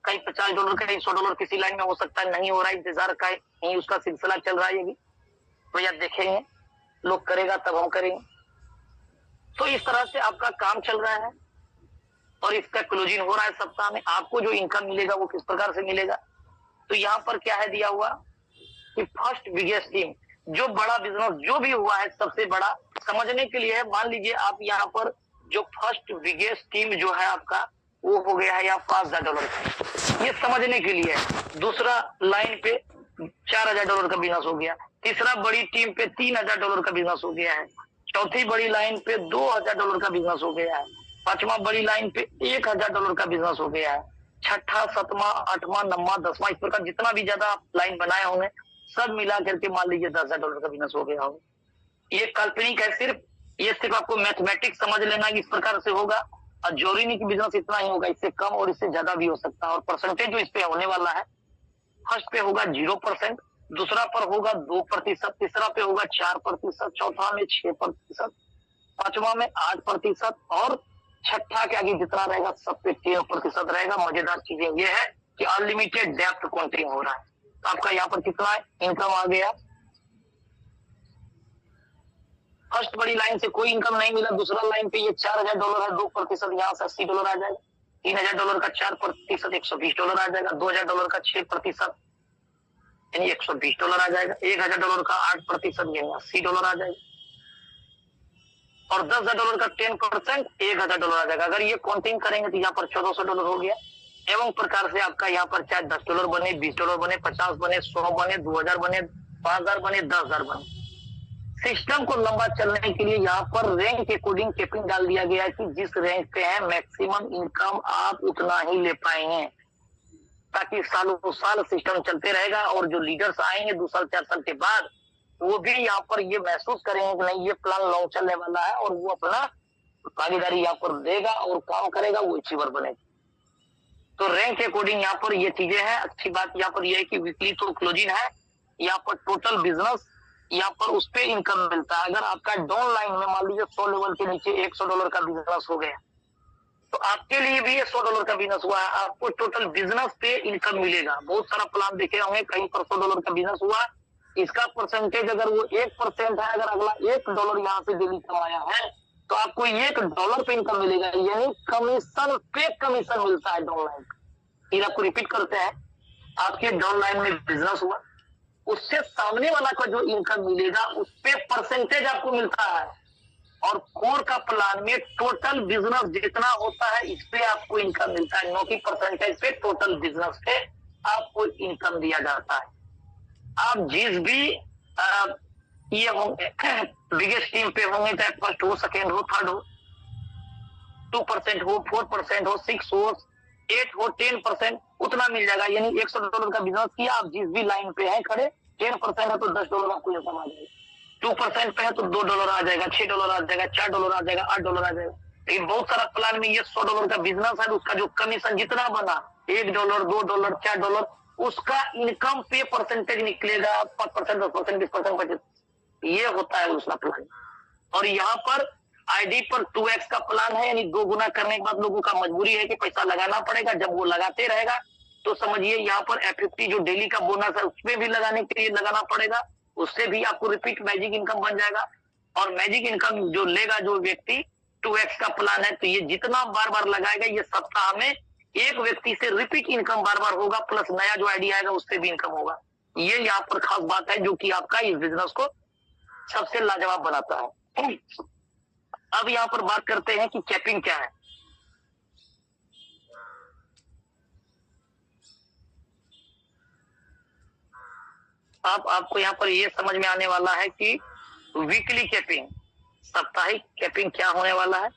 कहीं $50, कहीं $100 किसी लाइन में हो सकता है। नहीं हो रहा है, इंतजार का नहीं, उसका सिलसिला चल रहा है। ये भी तो यार देखेंगे, लोग करेगा तब हम करेंगे। तो इस तरह से आपका काम चल रहा है और इसका क्लोजिंग हो रहा है सप्ताह में। आपको जो इनकम मिलेगा वो किस प्रकार से मिलेगा? तो यहाँ पर क्या है दिया हुआ कि फर्स्ट बिगेस्ट टीम, जो बड़ा बिजनेस जो भी हुआ है सबसे बड़ा समझने के लिए है। मान लीजिए आप यहाँ पर जो फर्स्ट बिगेस्ट टीम जो है आपका वो हो गया है या $5000, ये समझने के लिए है। दूसरा लाइन पे $4000 का बिजनेस हो गया, तीसरा बड़ी टीम पे $3000 का बिजनेस हो गया है, चौथी बड़ी लाइन पे $2000 का बिजनेस हो गया है, पांचवा बड़ी लाइन पे $1000 का बिजनेस हो गया है, छठा, सातवां, आठवां, नौवां, 10वां, इस प्रकार जितना भी ज्यादा आप लाइन बनाए होंगे सब मिला करके मान लीजिए $10,000 का बिजनेस हो गया हो। ये काल्पनिक है, सिर्फ आपको मैथमेटिक्स समझ लेना इस प्रकार से होगा। और जरूरी नहीं कि बिजनेस इतना ही होगा, इससे कम और इससे ज्यादा भी हो सकता है। और परसेंटेज जो इस पे होने वाला है, फर्स्ट पे होगा 0%, दूसरा पर होगा 2%, तीसरा पे होगा 4%, चौथा में 6%, पांचवा में 8% और छठा के आगे जितना रहेगा सब पे 3% रहेगा। मजेदार चीजें ये है कि अनलिमिटेड डेप्थ काउंटिंग हो रहा है। तो आपका यहाँ पर कितना इनकम आ गया? फर्स्ट बड़ी लाइन से कोई इनकम नहीं मिला, दूसरा लाइन पे ये $4000 है, 2% यहाँ से $80 आ जाएगा, $3000 का 4% $120 आ जाएगा, $2000 का 6% यानी $120 आ जाएगा, $1000 का 8% यानी $80 आ जाएगा, और $10,000 का 10% $1000 आ जाएगा। अगर ये काउंटिंग करेंगे तो यहाँ पर $1400 हो गया। एवं प्रकार से आपका यहाँ पर चाहे $10 बने, $20 बने, 50 बने, 100 बने, 2000 बने, 5000 बने, 10,000 बने, सिस्टम को लंबा चलने के लिए यहाँ पर रैंक के अकॉर्डिंग कैपिंग डाल दिया गया है कि जिस रैंक पे है मैक्सिमम इनकम आप उतना ही ले पाएंगे, ताकि सालों साल सिस्टम चलते रहेगा। और जो लीडर्स आएंगे 2 साल 4 साल के बाद वो भी यहाँ पर ये महसूस करेंगे कि नहीं ये प्लान लॉन्ग चलने वाला है, और वो अपना भागीदारी यहाँ पर देगा और काम करेगा, वो अचीवर बनेगा। तो रैंक के अकॉर्डिंग यहाँ पर ये चीजें हैं। अच्छी बात यहाँ पर यह है कि वीकली तो क्लोजिंग है, यहाँ पर टोटल बिजनेस यहाँ पर उस पे इनकम मिलता है। अगर आपका डाउन लाइन में मान लीजिए 100 लेवल के नीचे $100 का बिजनेस हो गया, तो आपके लिए भी ये $100 का बिजनेस हुआ है, आपको टोटल बिजनेस पे इनकम मिलेगा। बहुत सारा प्लान देखे होंगे, कहीं पर $100 का बिजनेस हुआ, इसका परसेंटेज अगर वो 1% है, अगर अगला $1 यहाँ से डेली कमाया है तो आपको $1 पे इनकम मिलेगा, यानी कमीशन पे कमीशन मिलता है डाउन लाइन। फिर आपको रिपीट करते हैं, आपके डाउन लाइन में बिजनेस हुआ, उससे सामने वाला का जो इनकम मिलेगा उस पे परसेंटेज आपको मिलता है। और कोर का प्लान में टोटल बिजनेस जितना होता है इस पे आपको इनकम मिलता है, 9 की परसेंटेज पे टोटल बिजनेस पे आपको इनकम दिया जाता है। आप जिस भी ये होंगे बिगेस्ट टीम पे होंगे, चाहे फर्स्ट हो, सेकेंड हो, थर्ड हो, 2% हो, 4% हो, 6 हो, 8 हो, 10% उतना मिल जाएगा। यानी $100 का बिजनेस किया, आप जिस भी लाइन पे है खड़े, 10% है तो $10 आपको इनकम आ जाएगा, 2% पे है तो $2 आ जाएगा, $6 आ जाएगा, $4 आ जाएगा, $8 आ जाएगा। लेकिन बहुत सारा प्लान में ये $100 का बिजनेस है, उसका जो कमीशन जितना बना $1, $2, $4, उसका इनकम पे परसेंटेज निकलेगा 5%, 10%, 20%, 25%। ये होता है उसका प्लान। और यहाँ पर आईडी पर 2x का प्लान है, यानी 2 गुना करने के बाद लोगों का मजबूरी है कि पैसा लगाना पड़ेगा। जब वो लगाते रहेगा तो समझिए यहाँ पर F50 जो डेली का बोनस है उसमें भी लगाने के लिए लगाना पड़ेगा, उससे भी आपको रिपीट मैजिक इनकम बन जाएगा। और मैजिक इनकम जो लेगा जो व्यक्ति, 2x का प्लान है, तो ये जितना बार बार लगाएगा ये सप्ताह में एक व्यक्ति से रिपीट इनकम बार बार होगा, प्लस नया जो आईडी आएगा उससे भी इनकम होगा। ये यहाँ पर खास बात है जो कि आपका इस बिजनेस को सबसे लाजवाब बनाता है। अब यहाँ पर बात करते हैं कि कैपिंग क्या है। आपको यहाँ पर ये समझ में आने वाला है कि वीकली कैपिंग, साप्ताहिक कैपिंग क्या होने वाला है।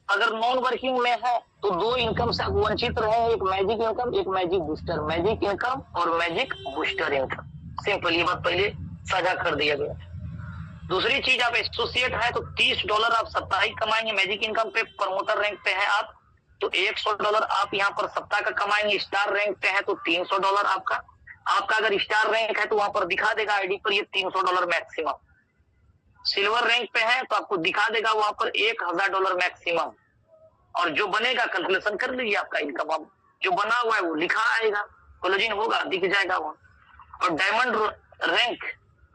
अगर नॉन वर्किंग में है तो 2 इनकम से वंचित रहे, एक मैजिक इनकम, एक मैजिक बूस्टर, मैजिक इनकम और मैजिक बूस्टर इनकम। सिंपल, ये बात पहले साझा कर दिया गया। दूसरी चीज, आप एसोसिएट है तो $30 आप साप्ताहिक कमाएंगे मैजिक इनकम पे। प्रमोटर रैंक पे है आप तो $100 आप यहाँ पर सप्ताह का कमाएंगे। स्टार रैंक पे है तो $300 आपका अगर स्टार रैंक है तो वहां पर दिखा देगा आईडी पर ये $300 मैक्सिमम। सिल्वर रैंक पे है तो आपको दिखा देगा वहां पर $1000 मैक्सिमम। और जो बनेगा कैलकुलेशन कर लीजिए, आपका इनकम अब जो बना हुआ है वो लिखा आएगा, क्लोजिंग होगा दिख जाएगा वहां। और डायमंड रैंक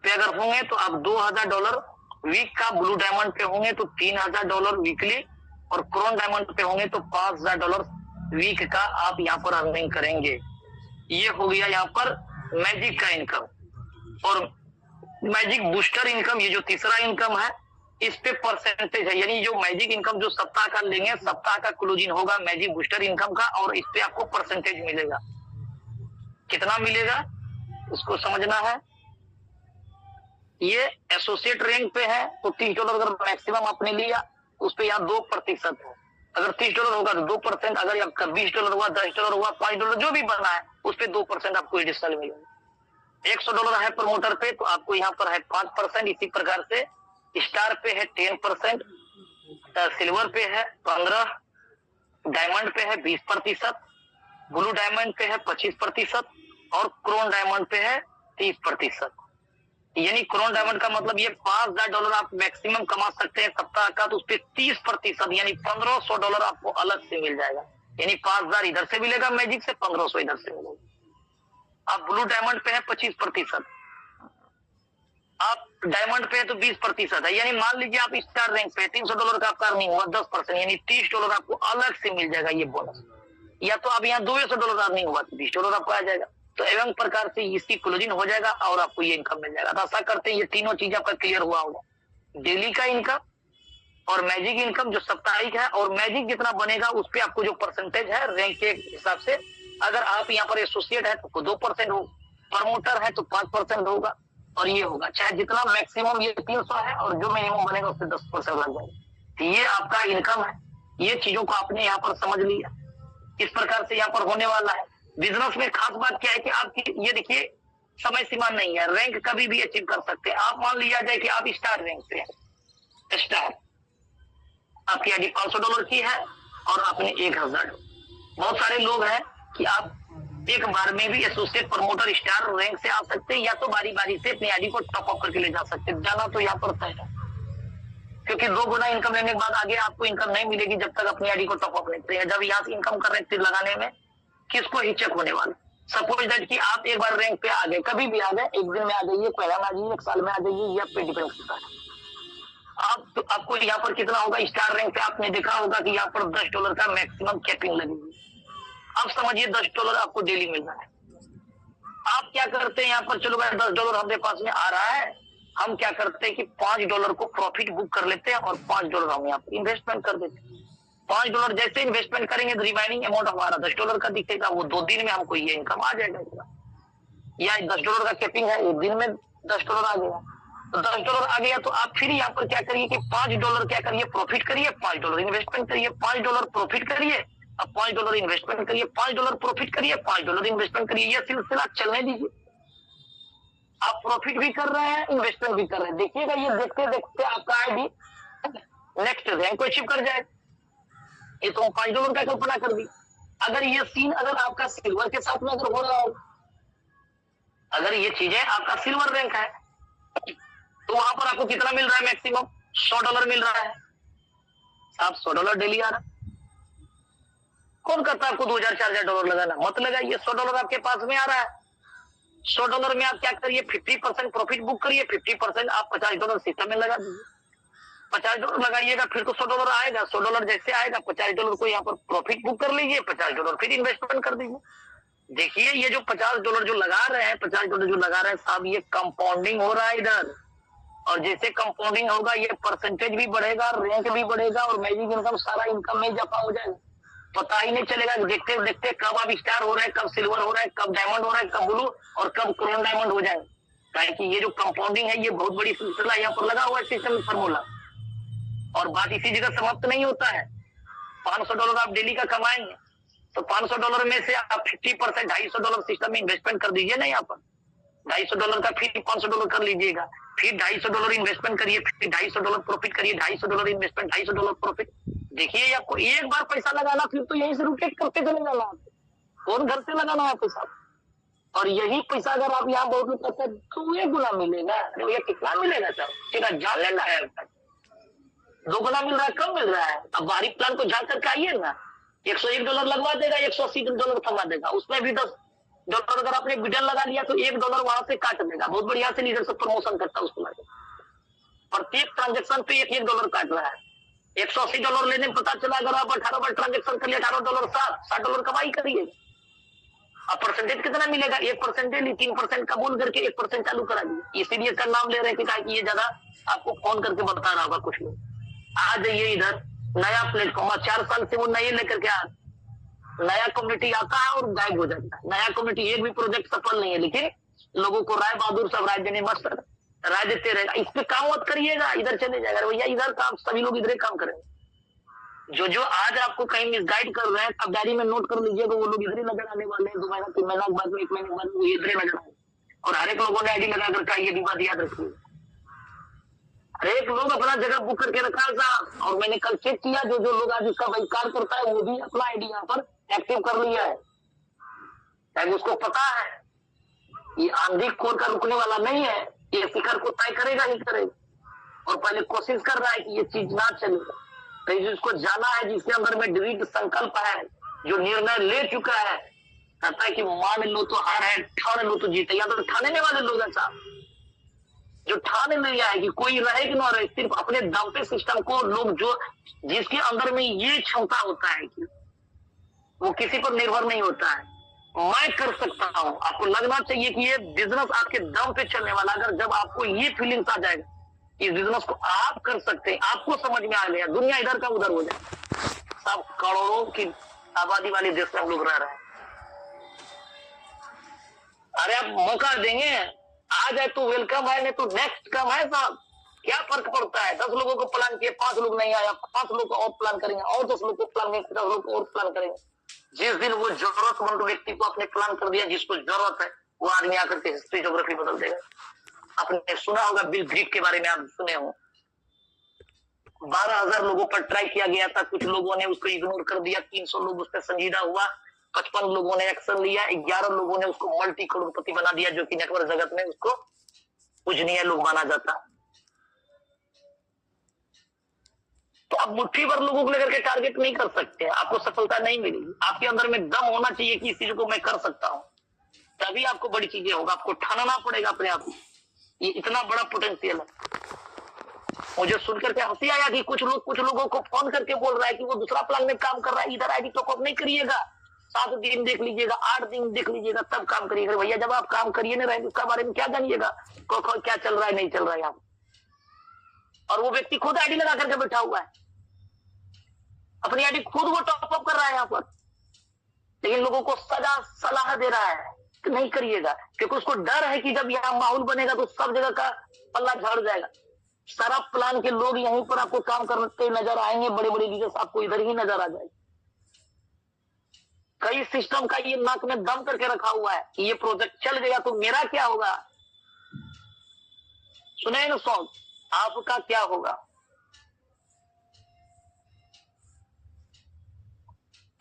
पे अगर होंगे तो आप $2000 वीक का, ब्लू डायमंड पे होंगे तो $3000 वीकली, और क्रोन डायमंड पे होंगे तो $5000 वीक का आप यहाँ पर अर्निंग करेंगे। ये हो गया यहाँ पर मैजिक का इनकम। और मैजिक बूस्टर इनकम, ये जो तीसरा इनकम है, इस पे परसेंटेज है, यानी जो मैजिक इनकम जो सप्ताह का लेंगे, सप्ताह का क्लोजिंग होगा मैजिक बूस्टर इनकम का, और इस पे आपको परसेंटेज मिलेगा। कितना मिलेगा उसको समझना है। ये एसोसिएट रैंक पे है तो $30 अगर मैक्सिमम आपने लिया उस पे यहाँ 2% है। अगर $30 होगा तो 2%, अगर आपका $20 हुआ, $10 हुआ, $5 जो भी बना है उस पे 2% आपको एडिशनल मिलेगा। $100 है प्रमोटर पे तो आपको यहाँ पर है 5%। इसी प्रकार से स्टार पे है 10%, सिल्वर पे है 15%, डायमंड पे है 20%, ब्लू डायमंड पे है 25% और क्रोन डायमंड पे है 30%। यानी क्रोन डायमंड का मतलब ये $5000 आप मैक्सिमम कमा सकते हैं सप्ताह का, तो उस पर 30% यानी $1500 आपको अलग से मिल जाएगा। यानी 5000 इधर से मिलेगा मैजिक से, 1500 इधर से मिलेगा। आप ब्लू डायमंड पे है 25%, आप डायमंड पे है तो 20% है। यानी मान लीजिए आप स्टार रैंक पे $300 का आपका अर्निंग हुआ 10%, यानी $30 आपको अलग से मिल जाएगा ये बोनस। या तो अब यहाँ $200 अर्निंग हुआ तो $20 आपको आ जाएगा। तो एवं प्रकार से इसकी क्लोजिंग हो जाएगा और आपको ये इनकम मिल जाएगा। तो आशा करते हैं ये तीनों चीज आपका क्लियर हुआ होगा, डेली का इनकम और मैजिक इनकम जो साप्ताहिक है, और मैजिक जितना बनेगा उस पे आपको जो परसेंटेज है रैंक के हिसाब से, अगर आप यहाँ पर एसोसिएट है तो 2% हो, प्रमोटर है तो 5% होगा, और ये होगा चाहे जितना मैक्सिमम ये 300 है और जो मिनिमम बनेगा उससे 10% लग जाएगा। तो ये आपका इनकम है। ये चीजों को आपने यहाँ पर समझ लिया, इस प्रकार से यहाँ पर होने वाला है। बिजनेस में खास बात क्या है कि आपकी ये देखिए समय सीमा नहीं है, रैंक कभी भी अचीव कर सकते हैं आप। मान लिया जाए कि आप स्टार रैंक पे हैं, स्टार आपकी आईडी $500 की है और आपने $1000। बहुत सारे लोग हैं कि आप एक बार में भी एसोसिएट प्रमोटर स्टार रैंक से आ सकते हैं, या तो बारी बारी से अपनी आईडी को टॉप अप करके ले जा सकते हैं। जाना तो यहाँ पर तय है, क्योंकि 2 गुना इनकम लेने के बाद आगे आपको इनकम नहीं मिलेगी जब तक अपनी आईडी को टॉप अप नहीं करेंगे। जब यहाँ से इनकम कर रहे हैं लगाने में किसको हिचक होने वाला। सपोज दैट कि आप एक बार रैंक पे आ गए, कभी भी आ गए, एक दिन में आ जाइए, पहला में आ जाइए, 1 साल में आ जाइए, ये आप पे डिपेंड करता है। आप तो आपको यहाँ पर कितना होगा, स्टार रैंक पे आपने देखा होगा कि यहाँ पर $10 का मैक्सिमम कैपिंग लगेगी। अब समझिए $10 आपको डेली मिल रहा है। आप क्या करते हैं यहाँ पर, चलो भाई $10 हमारे पास में आ रहा है, हम क्या करते हैं कि $5 को प्रॉफिट बुक कर लेते हैं और $5 हम यहाँ पर इन्वेस्टमेंट कर देते हैं। $5 जैसे इन्वेस्टमेंट करेंगे तो रिमाइनिंग अमाउंट हमारा $10 का दिखेगा, वो 2 दिन में हमको ये इनकम आ जाएगा। या $10 का कैपिंग है, 1 दिन में $10 आ गया, तो $10 आ गया तो आप फिर यहाँ पर क्या करिए कि $5 क्या करिए, प्रॉफिट करिए, $5 इन्वेस्टमेंट करिए, $5 प्रॉफिट करिए, अब $5 इन्वेस्टमेंट करिए, $5 प्रॉफिट करिए, $5 इन्वेस्टमेंट करिए। ये सिलसिला चलने दीजिए। आप प्रॉफिट भी कर रहे हैं, इन्वेस्टमेंट भी कर रहे हैं। देखिएगा ये देखते देखते आपका आईडी नेक्स्ट रैंक को अचीव कर जाएगा। ये तो $5 का कल्पना कर दी। अगर ये सीन अगर आपका सिल्वर के साथ में अगर हो रहा हो, अगर ये चीजें आपका सिल्वर रैंक है, तो वहां पर आपको कितना मिल रहा है, मैक्सिमम $100 मिल रहा है। आप $100 डेली आ रहा, कौन कहता है आपको $2000-4000 लगाना, मत लगाइए। $100 आपके पास में आ रहा है, $100 में आप क्या करिए, 50% प्रॉफिट बुक करिए, 50% आप $50 सिस्टम में लगा दीजिए। $50 लगाइएगा, फिर तो $100 आएगा। $100 जैसे आएगा, $50 को यहाँ पर प्रॉफिट बुक कर लीजिए, $50 फिर इन्वेस्टमेंट कर दीजिए। देखिए ये जो $50 जो लगा रहे हैं, $50 जो लगा रहे हैं साहब, ये कंपाउंडिंग हो रहा है इधर। और जैसे कंपाउंडिंग होगा ये परसेंटेज भी बढ़ेगा, रैंक भी बढ़ेगा, और मैजिक इनकम सारा इनकम में इजाफा हो जाएगा। पता ही नहीं चलेगा, देखते देखते कब आप स्टार हो रहे हैं, कब सिल्वर हो रहा है, कब डायमंड हो रहा है, कब ब्लू और कब क्रोन डायमंड हो जाएगा। ताकि ये जो कंपाउंडिंग है ये बहुत बड़ी सिलसिला यहाँ पर लगा हुआ है, सिस्टम फॉर्मूला। और बात इसी जगह समाप्त नहीं होता है। $500 आप डेली का कमाएंगे तो $500 में से आप 50% $250 सिस्टम में इन्वेस्टमेंट कर दीजिए ना। यहाँ पर $250 का फिर $500 कर लीजिएगा, फिर $250 इन्वेस्टमेंट करिए, फिर $250 प्रॉफिट करिए, $250 इन्वेस्टमेंट, $250 प्रॉफिट। देखिए आपको एक बार पैसा लगाना, फिर तो यहीं से रोटेट करते चले जाना, कौन घर से लगाना है पैसा। और यही पैसा अगर आप यहाँ बहुत लोग करते हैं तो 1 गुना मिलेगा। अरे भैया कितना मिलेगा सर, सीधा जान लेना है, 2 गुना मिल रहा है, कम मिल रहा है। अब बाहरी प्लान को झांक करके आइए ना, $101 लगवा देगा, $180 थमा देगा, उसमें भी $10 अगर आपने बिडन लगा लिया तो $1 वहां से काट देगा। बहुत बढ़िया से लीडर से प्रमोशन करता है उसको, प्रत्येक ट्रांजेक्शन पे $1 काट रहा है। $180 लेने में पता चला अगर आप 18 बार ट्रांजेक्शन कर लिया, $18 $60 कमाई करिए। अब परसेंटेज कितना मिलेगा, 1% ली, 3% का बोल करके 1% चालू करा दिए। इसीलिए का नाम ले रहे हैं कि ये ज्यादा आपको फोन करके बता रहा होगा कुछ लोग। आ जाइए इधर, नया प्लेटफॉर्म, 4 साल से वो नए लेकर के नया कम्युनिटी आता है और गायब हो जाता है। नया कम्युनिटी एक भी प्रोजेक्ट सफल नहीं है, लेकिन लोगों को राय बहादुर सब राय देने मस्त राय देते रहेगा, इस पे काम मत करिएगा, इधर चले जाएगा। भैया इधर काम, सभी लोग इधर काम करेंगे। जो आज आपको कहीं मिसगाइड कर रहे हैं, अब डायरी में नोट कर लीजिएगा, वो लोग इधर ही नजर आने वाले हैं। 2 महीना 3 महीना के बाद में, 1 महीने के बाद वो इधर ही नजर आए। और हर एक लोगों ने आईडी लगा कर ये भी बात याद रखिए, हर एक लोग अपना जगह बुक करके रखा है साहब। और मैंने कल चेक किया, जो लोग आज इसका बहिष्कार करता है वो भी अपना आईडी यहाँ पर एक्टिव कर लिया है, ताकि उसको पता है ये आंधी कोर का रुकने वाला नहीं है, ये शिखर को तय करेगा ही करेगा। और पहले कोशिश कर रहा है कि ये चीज ना चले, तो जिसको जाना है, जिसके अंदर में दृढ़ संकल्प है, जो निर्णय ले चुका है, कहता है कि मान लो तो हार है, ठान लो तो जीत है। या तो ठाने वाले लोग हैं साहब, जो ठान लिया है कि कोई रहे कि ना रहे, सिर्फ अपने दम पे सिस्टम को लोग, जो जिसके अंदर में ये क्षमता होता है कि वो किसी पर निर्भर नहीं होता है, मैं कर सकता हूं। आपको लगना चाहिए कि ये बिजनेस आपके दम पे चलने वाला। अगर जब आपको ये फीलिंग्स आ जाएगा, इस बिजनेस को आप कर सकते हैं, आपको समझ में आ गया, दुनिया इधर का उधर हो जाए। सब करोड़ों की आबादी वाले देश में हम लोग रह रहे हैं। अरे आप मौका देंगे, आ जाए तो वेलकम है, नहीं तो नेक्स्ट कम है साहब। क्या फर्क पड़ता है, 10 लोगों को प्लान किए, 5 लोग नहीं आया, 5 लोग और प्लान करेंगे, और 10 लोग को प्लान करेंगे, 10 लोग और प्लान करेंगे। जिस दिन वो जरूरतमंद व्यक्ति को आपने प्लान कर दिया, जिसको जरूरत है, वो आदमी आकर के हिस्ट्री ज्योग्राफी बदल देगा। आपने सुना होगा बिल ग्रीक के बारे में, आप सुने हो, 12,000 लोगों पर ट्राई किया गया था, कुछ लोगों ने उसको इग्नोर कर दिया, 300 लोग उस पर संजीदा हुआ, 55 लोगों ने एक्शन लिया, 11 लोगों ने उसको मल्टी करोड़पति बना दिया, जो कि नेटवर्क जगत में उसको पूजनीय लोग माना जाता। तो आप मुट्ठी भर लोगों को लेकर के टारगेट नहीं कर सकते, आपको सफलता नहीं मिलेगी। आपके अंदर में दम होना चाहिए कि इस चीज को मैं कर सकता हूं, तभी आपको बड़ी चीजें होगा। आपको ठानना पड़ेगा अपने आप, ये इतना बड़ा पोटेंशियल है। मुझे सुनकर के हंसी आया कि कुछ लोगों को फोन करके बोल रहा है कि वो दूसरा प्लान में काम कर रहा है, इधर आईडी टॉपअप नहीं करिएगा, 7 दिन देख लीजिएगा, 8 दिन देख लीजिएगा, तब काम करिएगा। भैया जब आप काम करिए नहीं रहे, उसका बारे में क्या जानिएगा, क्या चल रहा है नहीं चल रहा है यहाँ। और वो व्यक्ति खुद आईडी लगा करके बैठा हुआ है, अपनी आईडी खुद वो टॉपअप कर रहा है यहाँ पर, लेकिन लोगों को सदा सलाह दे रहा है कि नहीं करिएगा, क्योंकि उसको डर है कि जब यहाँ माहौल बनेगा तो सब जगह का पल्ला झाड़ जाएगा। सारा प्लान के लोग यहीं पर आपको काम करते नजर आएंगे, बड़े बड़े लीडर्स आपको इधर ही नजर आ जाएंगे। कई सिस्टम का ये नाक में दम करके रखा हुआ है कि ये प्रोजेक्ट चल गया तो मेरा क्या होगा। सुने ना सॉन्ग, आपका क्या होगा।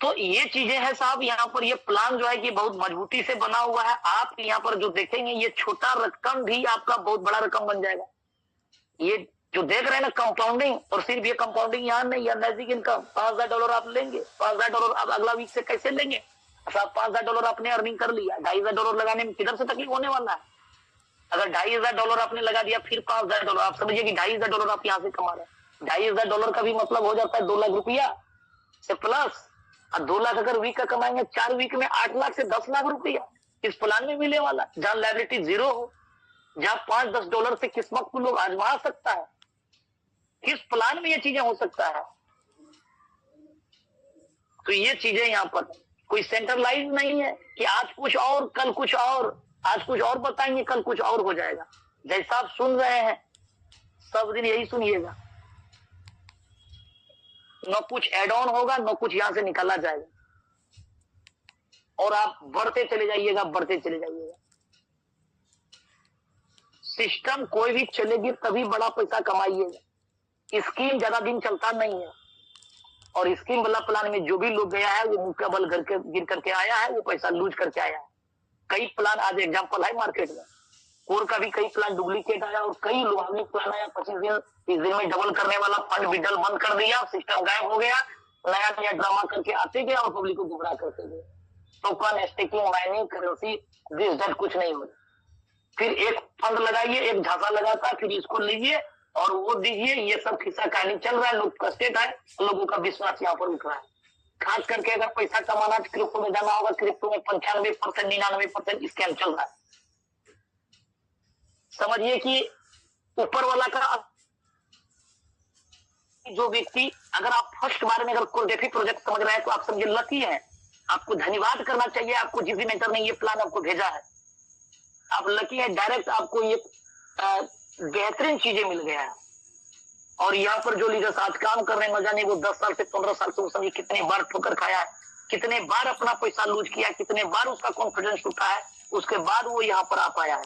तो ये चीजें हैं साहब, यहाँ पर ये प्लान जो है कि बहुत मजबूती से बना हुआ है। आप यहाँ पर जो देखेंगे, ये छोटा रकम भी आपका बहुत बड़ा रकम बन जाएगा। ये जो देख रहे हैं ना कंपाउंडिंग, और सिर्फ ये कंपाउंडिंग यहाँ नहीं है, नजदीक इनकम $5,000 आप लेंगे, $5,000 आप अगला वीक से कैसे लेंगे। साहब $5,000 आपने अर्निंग कर लिया, $2,500 लगाने में किधर से तकलीफ होने वाला है। अगर $2,500 आपने लगा दिया, फिर $5,000, आप समझिए कि $2,500 आप यहाँ से कमा रहे हैं। $2,500 का भी मतलब हो जाता है 2 लाख रुपया से प्लस। और 2 लाख अगर वीक का कमाएंगे, 4 वीक में 8 लाख से 10 लाख रुपया इस प्लान में मिलने वाला, जहां लायबिलिटी 0 हो, जहां $5-10 से किस्मत को लोग आजमा सकता है। किस प्लान में ये चीजें हो सकता है। तो ये चीजें यहाँ पर कोई सेंट्रलाइज नहीं है कि आज कुछ और कल कुछ और, आज कुछ और बताएंगे कल कुछ और हो जाएगा। जैसा आप सुन रहे हैं सब दिन यही सुनिएगा, न कुछ एड ऑन होगा, न कुछ यहां से निकाला जाएगा, और आप बढ़ते चले जाइएगा, बढ़ते चले जाइएगा। सिस्टम कोई भी चलेगी तभी बड़ा पैसा कमाइएगा। स्कीम ज्यादा दिन चलता नहीं है, और स्कीम वाला प्लान में जो भी लोग गया है वो मुंह का बल गिर करके आया है, वो पैसा लूज करके आया है। कई प्लान आज एग्जाम्पल है मार्केट में, कोर का भी कई प्लान डुप्लीकेट आया और कई लोहानी प्लान आया 25 दिन 30 दिन में डबल करने वाला फंड भी डल बंद कर दिया, सिस्टम गायब हो गया, नया नया ड्रामा करके आते गए और पब्लिक को गुमराह करते गए। Token staking mining currency this that कुछ नहीं होता। फिर एक फंड लगाइए, एक झांसा लगाता है, फिर इसको लीजिए और वो दीजिए, ये सब खिस्सा कहानी चल रहा है, लोग फ्रस्ट्रेट है, लोगों का विश्वास यहाँ पर उठ रहा है। खास करके अगर पैसा कमाना क्रिप्टो में जाना होगा, क्रिप्टो में 95% 99% स्कैम चल रहा है। समझिए कि ऊपर वाला का जो व्यक्ति, अगर आप फर्स्ट बार में अगर कोई डेफी प्रोजेक्ट समझ रहे हैं तो आप समझिए लकी है, आपको धन्यवाद करना चाहिए, आपको जिस भी मेंटर ने ये प्लान आपको भेजा है, आप लकी है, डायरेक्ट आपको ये बेहतरीन चीजें मिल गया है। और यहाँ पर जो लीडर्स आज काम कर रहे हैं, न जाने वो 10 साल से 15 साल से, वो समझिए कितने बार ठोकर खाया है, कितने बार अपना पैसा लूज किया, कितने बार उसका कॉन्फिडेंस टूटा है, उसके बाद वो यहाँ पर आ पाया है।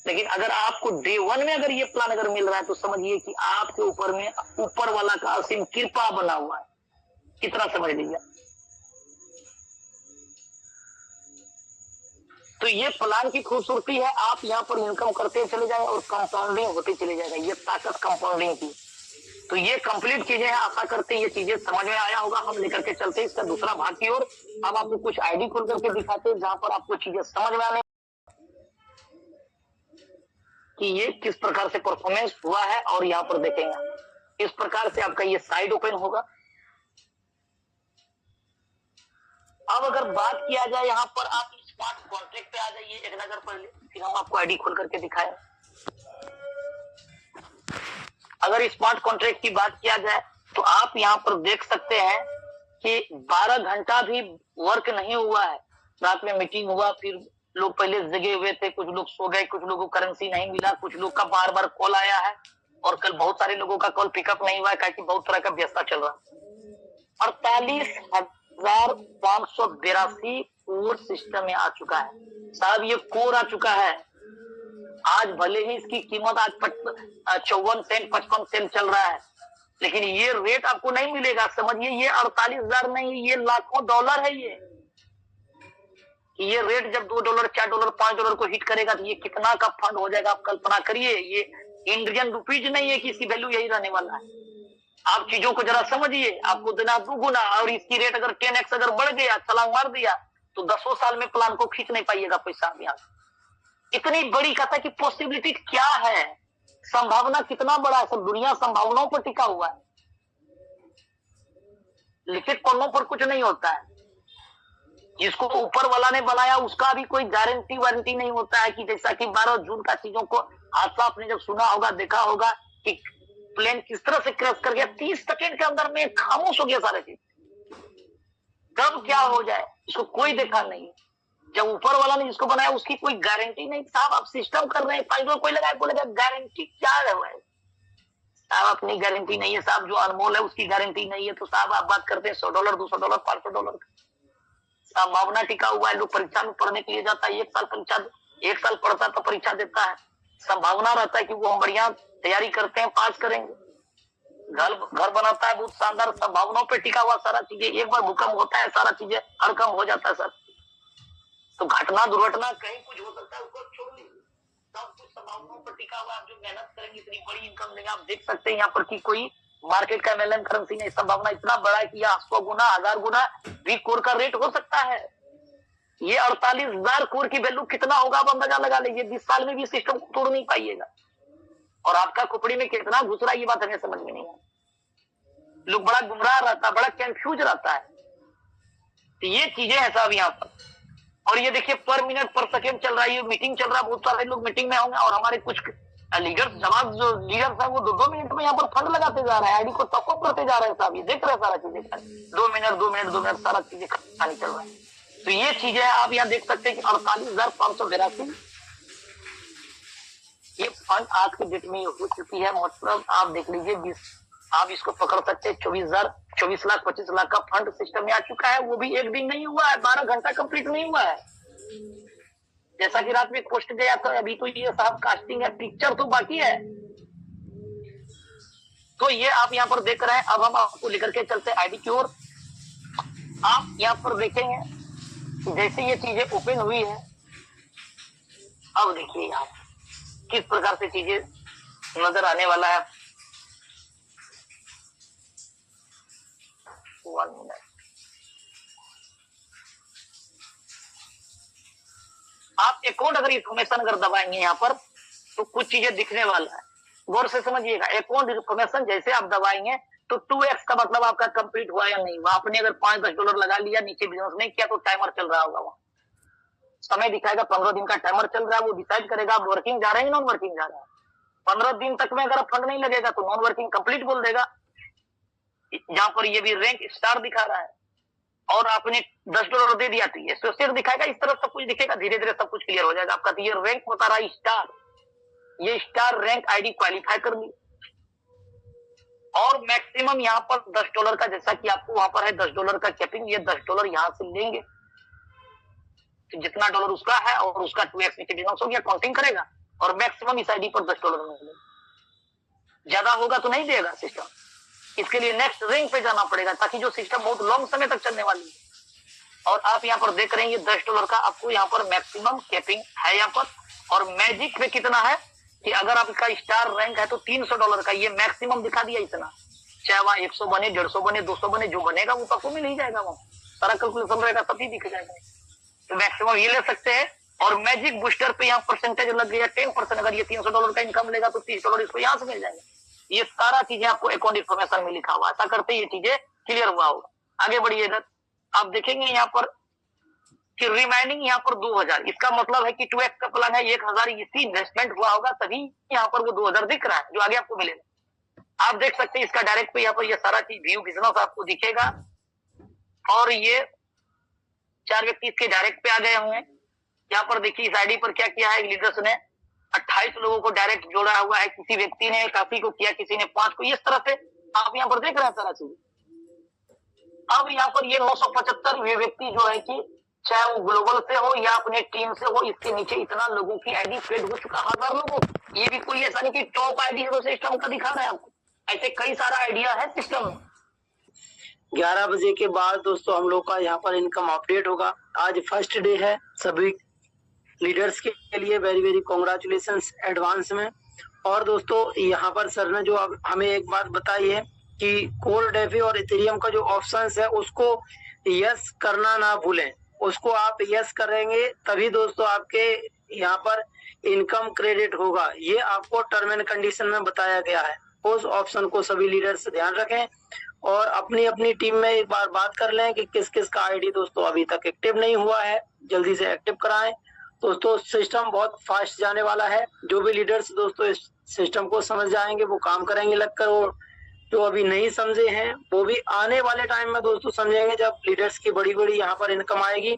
लेकिन अगर आपको डे 1 में अगर ये प्लान अगर मिल रहा है तो समझिए कि आपके ऊपर में ऊपर वाला का असीम कृपा बना हुआ है। कितना समझ लीजिए। तो ये प्लान की खूबसूरती है, आप यहाँ पर इनकम करते चले जाए और कंपाउंडिंग होते चले जाएगा, ये ताकत कंपाउंडिंग की। तो ये कंप्लीट चीजें हैं, आशा करते हैं ये चीजें समझ में आया होगा। हम लेकर के चलते हैं इसका दूसरा भाग की ओर। हम आपको कुछ आईडी खोल करके दिखाते हैं जहां पर आपको चीजें समझ में आने कि ये किस प्रकार से परफॉर्मेंस हुआ है, और यहाँ पर देखेंगे इस प्रकार से आपका ये साइड ओपन होगा। अब अगर बात किया जाए यहाँ पर, आप स्मार्ट कॉन्ट्रैक्ट पे आ जाइए एक नजर पहले, फिर हम आपको आईडी खोल करके दिखाएं। अगर स्मार्ट कॉन्ट्रैक्ट की बात किया जाए तो आप यहाँ पर देख सकते हैं कि 12 घंटा भी वर्क नहीं हुआ है। रात में मीटिंग हुआ, फिर लोग पहले जगे हुए थे, कुछ लोग सो गए, कुछ लोगों को करेंसी नहीं मिला, कुछ लोग का बार बार कॉल आया है, और कल बहुत सारे लोगों का कॉल पिकअप नहीं हुआ है, क्योंकि बहुत तरह का व्यवस्था चल रहा है। 48,582 कोर सिस्टम में आ चुका है साहब, ये कोर आ चुका है। आज भले ही इसकी कीमत आज 54 सेंट 55 सेंट चल रहा है, लेकिन ये रेट आपको नहीं मिलेगा। समझिए ये 48,000 नहीं, ये लाखों डॉलर है। ये रेट जब $2 $4 $5 को हिट करेगा तो ये कितना का फंड हो जाएगा, आप कल्पना करिए। ये इंडियन रुपीज नहीं है कि इसकी वैल्यू यही रहने वाला है। आप चीजों को जरा समझिए, आपको देना 2 गुना, और इसकी रेट अगर 10x अगर बढ़ गया, छलांग मार दिया, तो 10 साल में प्लान को खींच नहीं पाइएगा पैसा। आप यहाँ इतनी बड़ी कहता है कि पॉसिबिलिटी क्या है, संभावना कितना बड़ा है। सब दुनिया संभावनाओं पर टिका हुआ है, लिखित पन्नों पर कुछ नहीं होता है। जिसको ऊपर वाला ने बनाया उसका भी कोई गारंटी वारंटी नहीं होता है। कि जैसा कि 12 जून का चीजों को हादसा आपने जब सुना होगा, देखा होगा कि प्लेन किस तरह से क्रैश कर गया, 30 सेकेंड के अंदर में खामोश हो गया सारे चीज। कब क्या हो जाए इसको कोई देखा नहीं। जब ऊपर वाला ने जिसको बनाया उसकी कोई गारंटी नहीं। साहब आप सिस्टम कर रहे हैं, फाइल कोई लगाए, बोलेगा गारंटी क्या है साहब, अपनी गारंटी नहीं है साहब, जो अनमोल है उसकी गारंटी नहीं है। तो साहब आप बात करते हैं $100 $200 $500 संभावना टिका हुआ है। लोग परीक्षा में पढ़ने के लिए जाता है, 1 साल पढ़ता है तो परीक्षा देता है, संभावना रहता है कि वो हम बढ़िया तैयारी करते हैं, पास करेंगे। घर बनाता है, बहुत शानदार संभावनाओं पे टिका हुआ सारा चीजें। एक बार भूकंप होता है, सारा चीजें हरकम हो जाता है सर। तो घटना दुर्घटना कहीं कुछ हो सकता है, उसको छोड़ लीजिए, सब कुछ संभावनाओं पर टिका हुआ। आप जो मेहनत करेंगे इतनी बड़ी इनकम देंगे। आप देख सकते हैं यहाँ पर कि कोई मार्केट का MLM करेंसी नहीं, संभावना इतना बड़ा है कि 100 गुना 1000 गुना भी कोर का रेट हो सकता है। ये 48,000 कोर की वैल्यू कितना होगा आप अंदाजा लगा लीजिए। 20 साल में भी सिस्टम को तोड़ नहीं पाइएगा। और आपका खोपड़ी में कितना घुस रहा है ये बात हमें समझ में नहीं है। लोग बड़ा गुमराह रहता है, बड़ा कंफ्यूज रहता है। तो ये चीजें हैं साहब यहाँ पर। और ये देखिए पर मिनट पर सेकेंड चल रहा है, ये मीटिंग चल रहा है, बहुत सारे लोग मीटिंग में होंगे। और हमारे कुछ लीडर्स जवाब जो लीडर्स है वो 2-2 मिनट में यहाँ पर फंड लगाते जा रहे हैं, आईडी को टॉपअप करते जा रहे हैं साहब। ये देख रहे हैं सारा चीजें, 2 मिनट सारा चीजें खाली चल रहा है। तो ये चीजें आप यहाँ देख सकते हैं कि 48,582 ये फंड आज की डेट में हो चुकी है। मतलब आप देख लीजिए, आप इसको पकड़ सकते हैं 24 लाख 25 लाख का फंड सिस्टम में आ चुका है। वो भी एक दिन नहीं हुआ है, 12 घंटा कंप्लीट नहीं हुआ है। जैसा कि रात में पोस्ट गया था, अभी तो ये साहब कास्टिंग है, पिक्चर तो बाकी है। तो ये आप यहाँ पर देख रहे हैं। अब हम आपको लेकर के चलते आईडी की ओर। आप यहाँ पर देखेंगे जैसे ये चीजें ओपन हुई है, अब देखिए यहाँ किस प्रकार से चीजें नजर आने वाला है। 1 मिनट। आप अकाउंट अगर इन्फॉर्मेशन अगर दबाएंगे यहाँ पर तो कुछ चीजें दिखने वाला है, गौर से समझिएगा। अकाउंट इन्फॉर्मेशन जैसे आप दबाएंगे तो 2x का मतलब आपका कंप्लीट हुआ या नहीं हुआ। आपने अगर $5-10 लगा लिया, नीचे बिजनेस नहीं किया, तो टाइमर चल रहा होगा, वहां समय दिखाएगा, 15 दिन का टाइमर चल रहा है। वो डिसाइड करेगा आप वर्किंग जा रहे हैं, नॉन वर्किंग जा रहे हैं। 15 दिन तक में अगर फंड नहीं लगेगा तो नॉन वर्किंग कंप्लीट बोल देगा। जहां पर ये भी रैंक स्टार दिखा रहा है और आपने $10 दे दिया तो ये एसोसिएट दिखाएगा। इस तरफ सब कुछ दिखेगा, धीरे धीरे सब कुछ क्लियर हो जाएगा आपका। तो ये रैंक बता रहा है स्टार, ये स्टार रैंक आईडी क्वालिफाई कर ली। और मैक्सिमम यहाँ पर $10 का, जैसा कि आपको वहां पर है $10 का कैपिंग, ये $10 यहाँ से लेंगे तो जितना डॉलर उसका है और उसका 2x नीचे डिस्काउंट हो गया, काउंटिंग करेगा और मैक्सिमम इस आईडी पर $10 मिलेगा। ज्यादा होगा तो नहीं देगा सिस्टम। इसके लिए नेक्स्ट रैंक पे जाना पड़ेगा ताकि जो सिस्टम बहुत लॉन्ग समय तक चलने वाली है। और आप यहाँ पर देख रहे हैं ये $10 का आपको यहाँ पर मैक्सिमम कैपिंग है यहाँ पर। और मैजिक पे कितना है कि अगर आपका स्टार रैंक है तो $300 का ये मैक्सिमम दिखा दिया इतना। चाहे वहां 100 बने, 150 बने, 200 बने, जो बनेगा वो आपको मिल ही जाएगा, वहां सारा कैलकुलेशन रहेगा, तभी दिख जाएगा। तो मैक्सिमम ये ले सकते हैं। और मैजिक बूस्टर पे यहाँ परसेंटेज लग गया 10%। अगर ये $300 का इनकम लेगा तो $30 इसको यहाँ से मिल जाएगा। ये सारा चीजें आपको अकाउंट इन्फॉर्मेशन में लिखा हुआ। ऐसा करते ये चीजें क्लियर हुआ होगा। आगे बढ़िए इधर आप देखेंगे यहाँ पर कि रिमाइंडिंग यहाँ पर 2000, इसका मतलब है कि 2x का प्लान है 1000 इसी इन्वेस्टमेंट हुआ होगा, तभी यहाँ पर वो 2000 दिख रहा है जो आगे आपको मिलेगा। आप देख सकते हैं इसका डायरेक्ट पे यहाँ पर ये सारा चीज व्यू बिजनेस आपको दिखेगा। और ये 4 व्यक्ति इसके डायरेक्ट पे आ गए हुए हैं। यहाँ पर देखिए इस आईडी पर क्या किया है, लीडर्स ने 28 लोगों को डायरेक्ट जोड़ा हुआ है। किसी व्यक्ति ने काफी को किया, किसी ने 5 को, इस तरह से आप यहाँ पर देख रहे हैं सारा चीज। अब यहाँ पर ये 975 व्यक्ति जो है कि चाहे वो ग्लोबल से हो या अपने टीम से हो, इसके नीचे इतना लोगों की आईडी फेड हो चुका, 1000 लोगों। ये भी कोई ऐसा नहीं कि टॉप आईडी है सिस्टम का दिखा रहा है आपको, ऐसे कई सारा आइडिया है सिस्टम में। 11 बजे के बाद दोस्तों हम लोग का यहाँ पर इनकम अपडेट होगा। आज फर्स्ट डे है सभी लीडर्स के लिए, वेरी वेरी कॉन्ग्रेचुलेशंस एडवांस में। और दोस्तों यहाँ पर सर ने जो हमें एक बात बताई है कि कोल्ड डेफी और इथेरियम का जो ऑप्शंस है उसको यस करना ना भूलें। उसको आप यस करेंगे तभी दोस्तों आपके यहाँ पर इनकम क्रेडिट होगा। ये आपको टर्म एंड कंडीशन में बताया गया है। उस ऑप्शन को सभी लीडर्स ध्यान रखें और अपनी अपनी टीम में एक बार बात कर लें कि किस किस का आईडी दोस्तों अभी तक एक्टिव नहीं हुआ है, जल्दी से एक्टिव कराएं। दोस्तों सिस्टम बहुत फास्ट जाने वाला है। जो भी लीडर्स दोस्तों इस सिस्टम को समझ जाएंगे वो काम करेंगे लगकर, और जो अभी नहीं समझे हैं वो भी आने वाले टाइम में दोस्तों समझेंगे जब लीडर्स की बड़ी बड़ी यहाँ पर इनकम आएगी।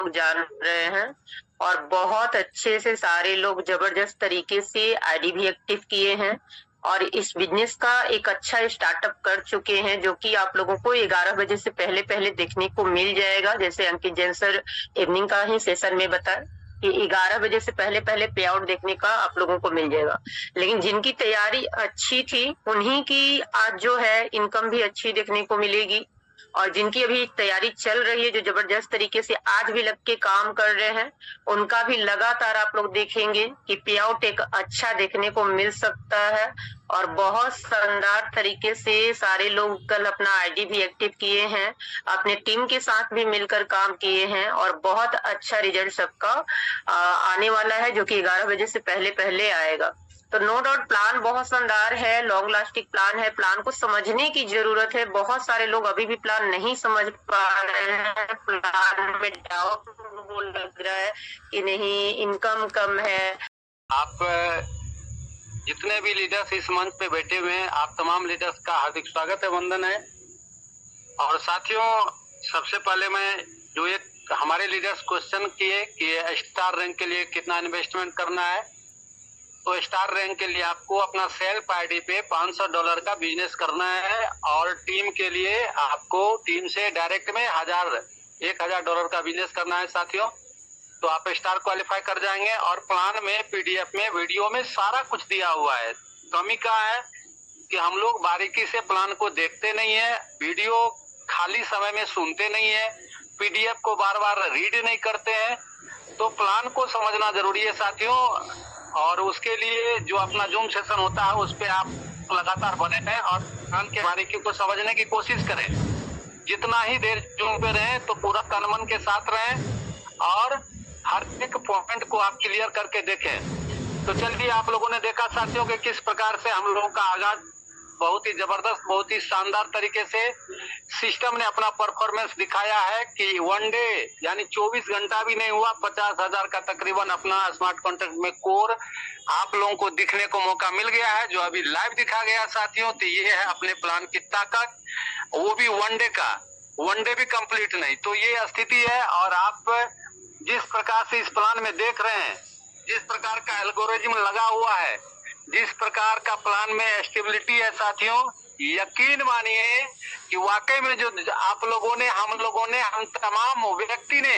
जान रहे हैं और बहुत अच्छे से सारे लोग जबरदस्त तरीके से आईडी भी एक्टिव किए हैं और इस बिजनेस का एक अच्छा स्टार्टअप कर चुके हैं, जो कि आप लोगों को 11 बजे से पहले पहले देखने को मिल जाएगा। जैसे अंकित जैन सर इवनिंग का ही सेशन में बताया कि 11 बजे से पहले पहले पे आउट देखने का आप लोगों को मिल जाएगा। लेकिन जिनकी तैयारी अच्छी थी उन्हीं की आज जो है इनकम भी अच्छी देखने को मिलेगी, और जिनकी अभी तैयारी चल रही है, जो जबरदस्त तरीके से आज भी लग के काम कर रहे हैं, उनका भी लगातार आप लोग देखेंगे कि पे आउट एक अच्छा देखने को मिल सकता है। और बहुत शानदार तरीके से सारे लोग कल अपना आईडी भी एक्टिव किए हैं, अपने टीम के साथ भी मिलकर काम किए हैं और बहुत अच्छा रिजल्ट सबका आने वाला है, जो कि 11 बजे से पहले पहले आएगा। तो नो डाउट प्लान बहुत शानदार है, लॉन्ग लास्टिंग प्लान है। प्लान को समझने की जरूरत है। बहुत सारे लोग अभी भी प्लान नहीं समझ पा रहे हैं, प्लान में डाउट लग रहा है कि नहीं इनकम कम है। आप जितने भी लीडर्स इस मंच पे बैठे हुए हैं, आप तमाम लीडर्स का हार्दिक स्वागत है, वंदन है। और साथियों, सबसे पहले मैं जो एक हमारे लीडर्स क्वेश्चन किए कि स्टार रैंक के लिए कितना इन्वेस्टमेंट करना है, तो स्टार रैंक के लिए आपको अपना सेल्फ आईडी पे $500 का बिजनेस करना है और टीम के लिए आपको टीम से डायरेक्ट में $1000 का बिजनेस करना है साथियों। तो आप स्टार क्वालिफाई कर जाएंगे और प्लान में पीडीएफ में वीडियो में सारा कुछ दिया हुआ है। कमी क्या है कि हम लोग बारीकी से प्लान को देखते नहीं है, वीडियो खाली समय में सुनते नहीं है, पीडीएफ को बार बार रीड नहीं करते हैं। तो प्लान को समझना जरूरी है साथियों, और उसके लिए जो अपना जूम सेशन होता है उस पे आप लगातार बने रहें और प्लान के बारीकी को समझने की कोशिश करें। जितना ही देर जूम पे रहें तो पूरा तन मन के साथ रहें और हर एक पॉइंट को आप क्लियर करके देखें। तो चलिए, आप लोगों ने देखा साथियों कि किस प्रकार से हम लोगों का आगाज बहुत ही जबरदस्त, बहुत ही शानदार तरीके से सिस्टम ने अपना परफॉर्मेंस दिखाया है कि वन डे यानी 24 घंटा भी नहीं हुआ, 50,000 का तकरीबन अपना स्मार्ट कॉन्ट्रैक्ट में कोर आप लोगों को दिखने को मौका मिल गया है, जो अभी लाइव दिखा गया साथियों। तो ये है अपने प्लान की ताकत, वो भी वन डे का, वन डे भी कंप्लीट नहीं। तो ये स्थिति है, और आप जिस प्रकार से इस प्लान में देख रहे हैं, जिस प्रकार का एल्गोरिथम लगा हुआ है, जिस प्रकार का प्लान में स्टेबिलिटी है साथियों, यकीन मानिए कि वाकई में जो आप लोगों ने, हम तमाम व्यक्ति ने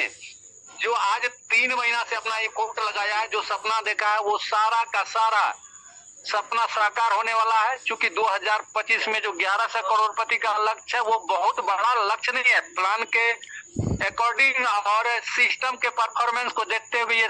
जो आज 3 महीना से अपना ये कोट लगाया है, जो सपना देखा है, वो सारा का सारा सपना साकार होने वाला है। क्योंकि 2025 में जो 1100 करोड़पति का लक्ष्य है वो बहुत बड़ा लक्ष्य नहीं है। प्लान के अकॉर्डिंग और सिस्टम के परफॉर्मेंस को देखते हुए ये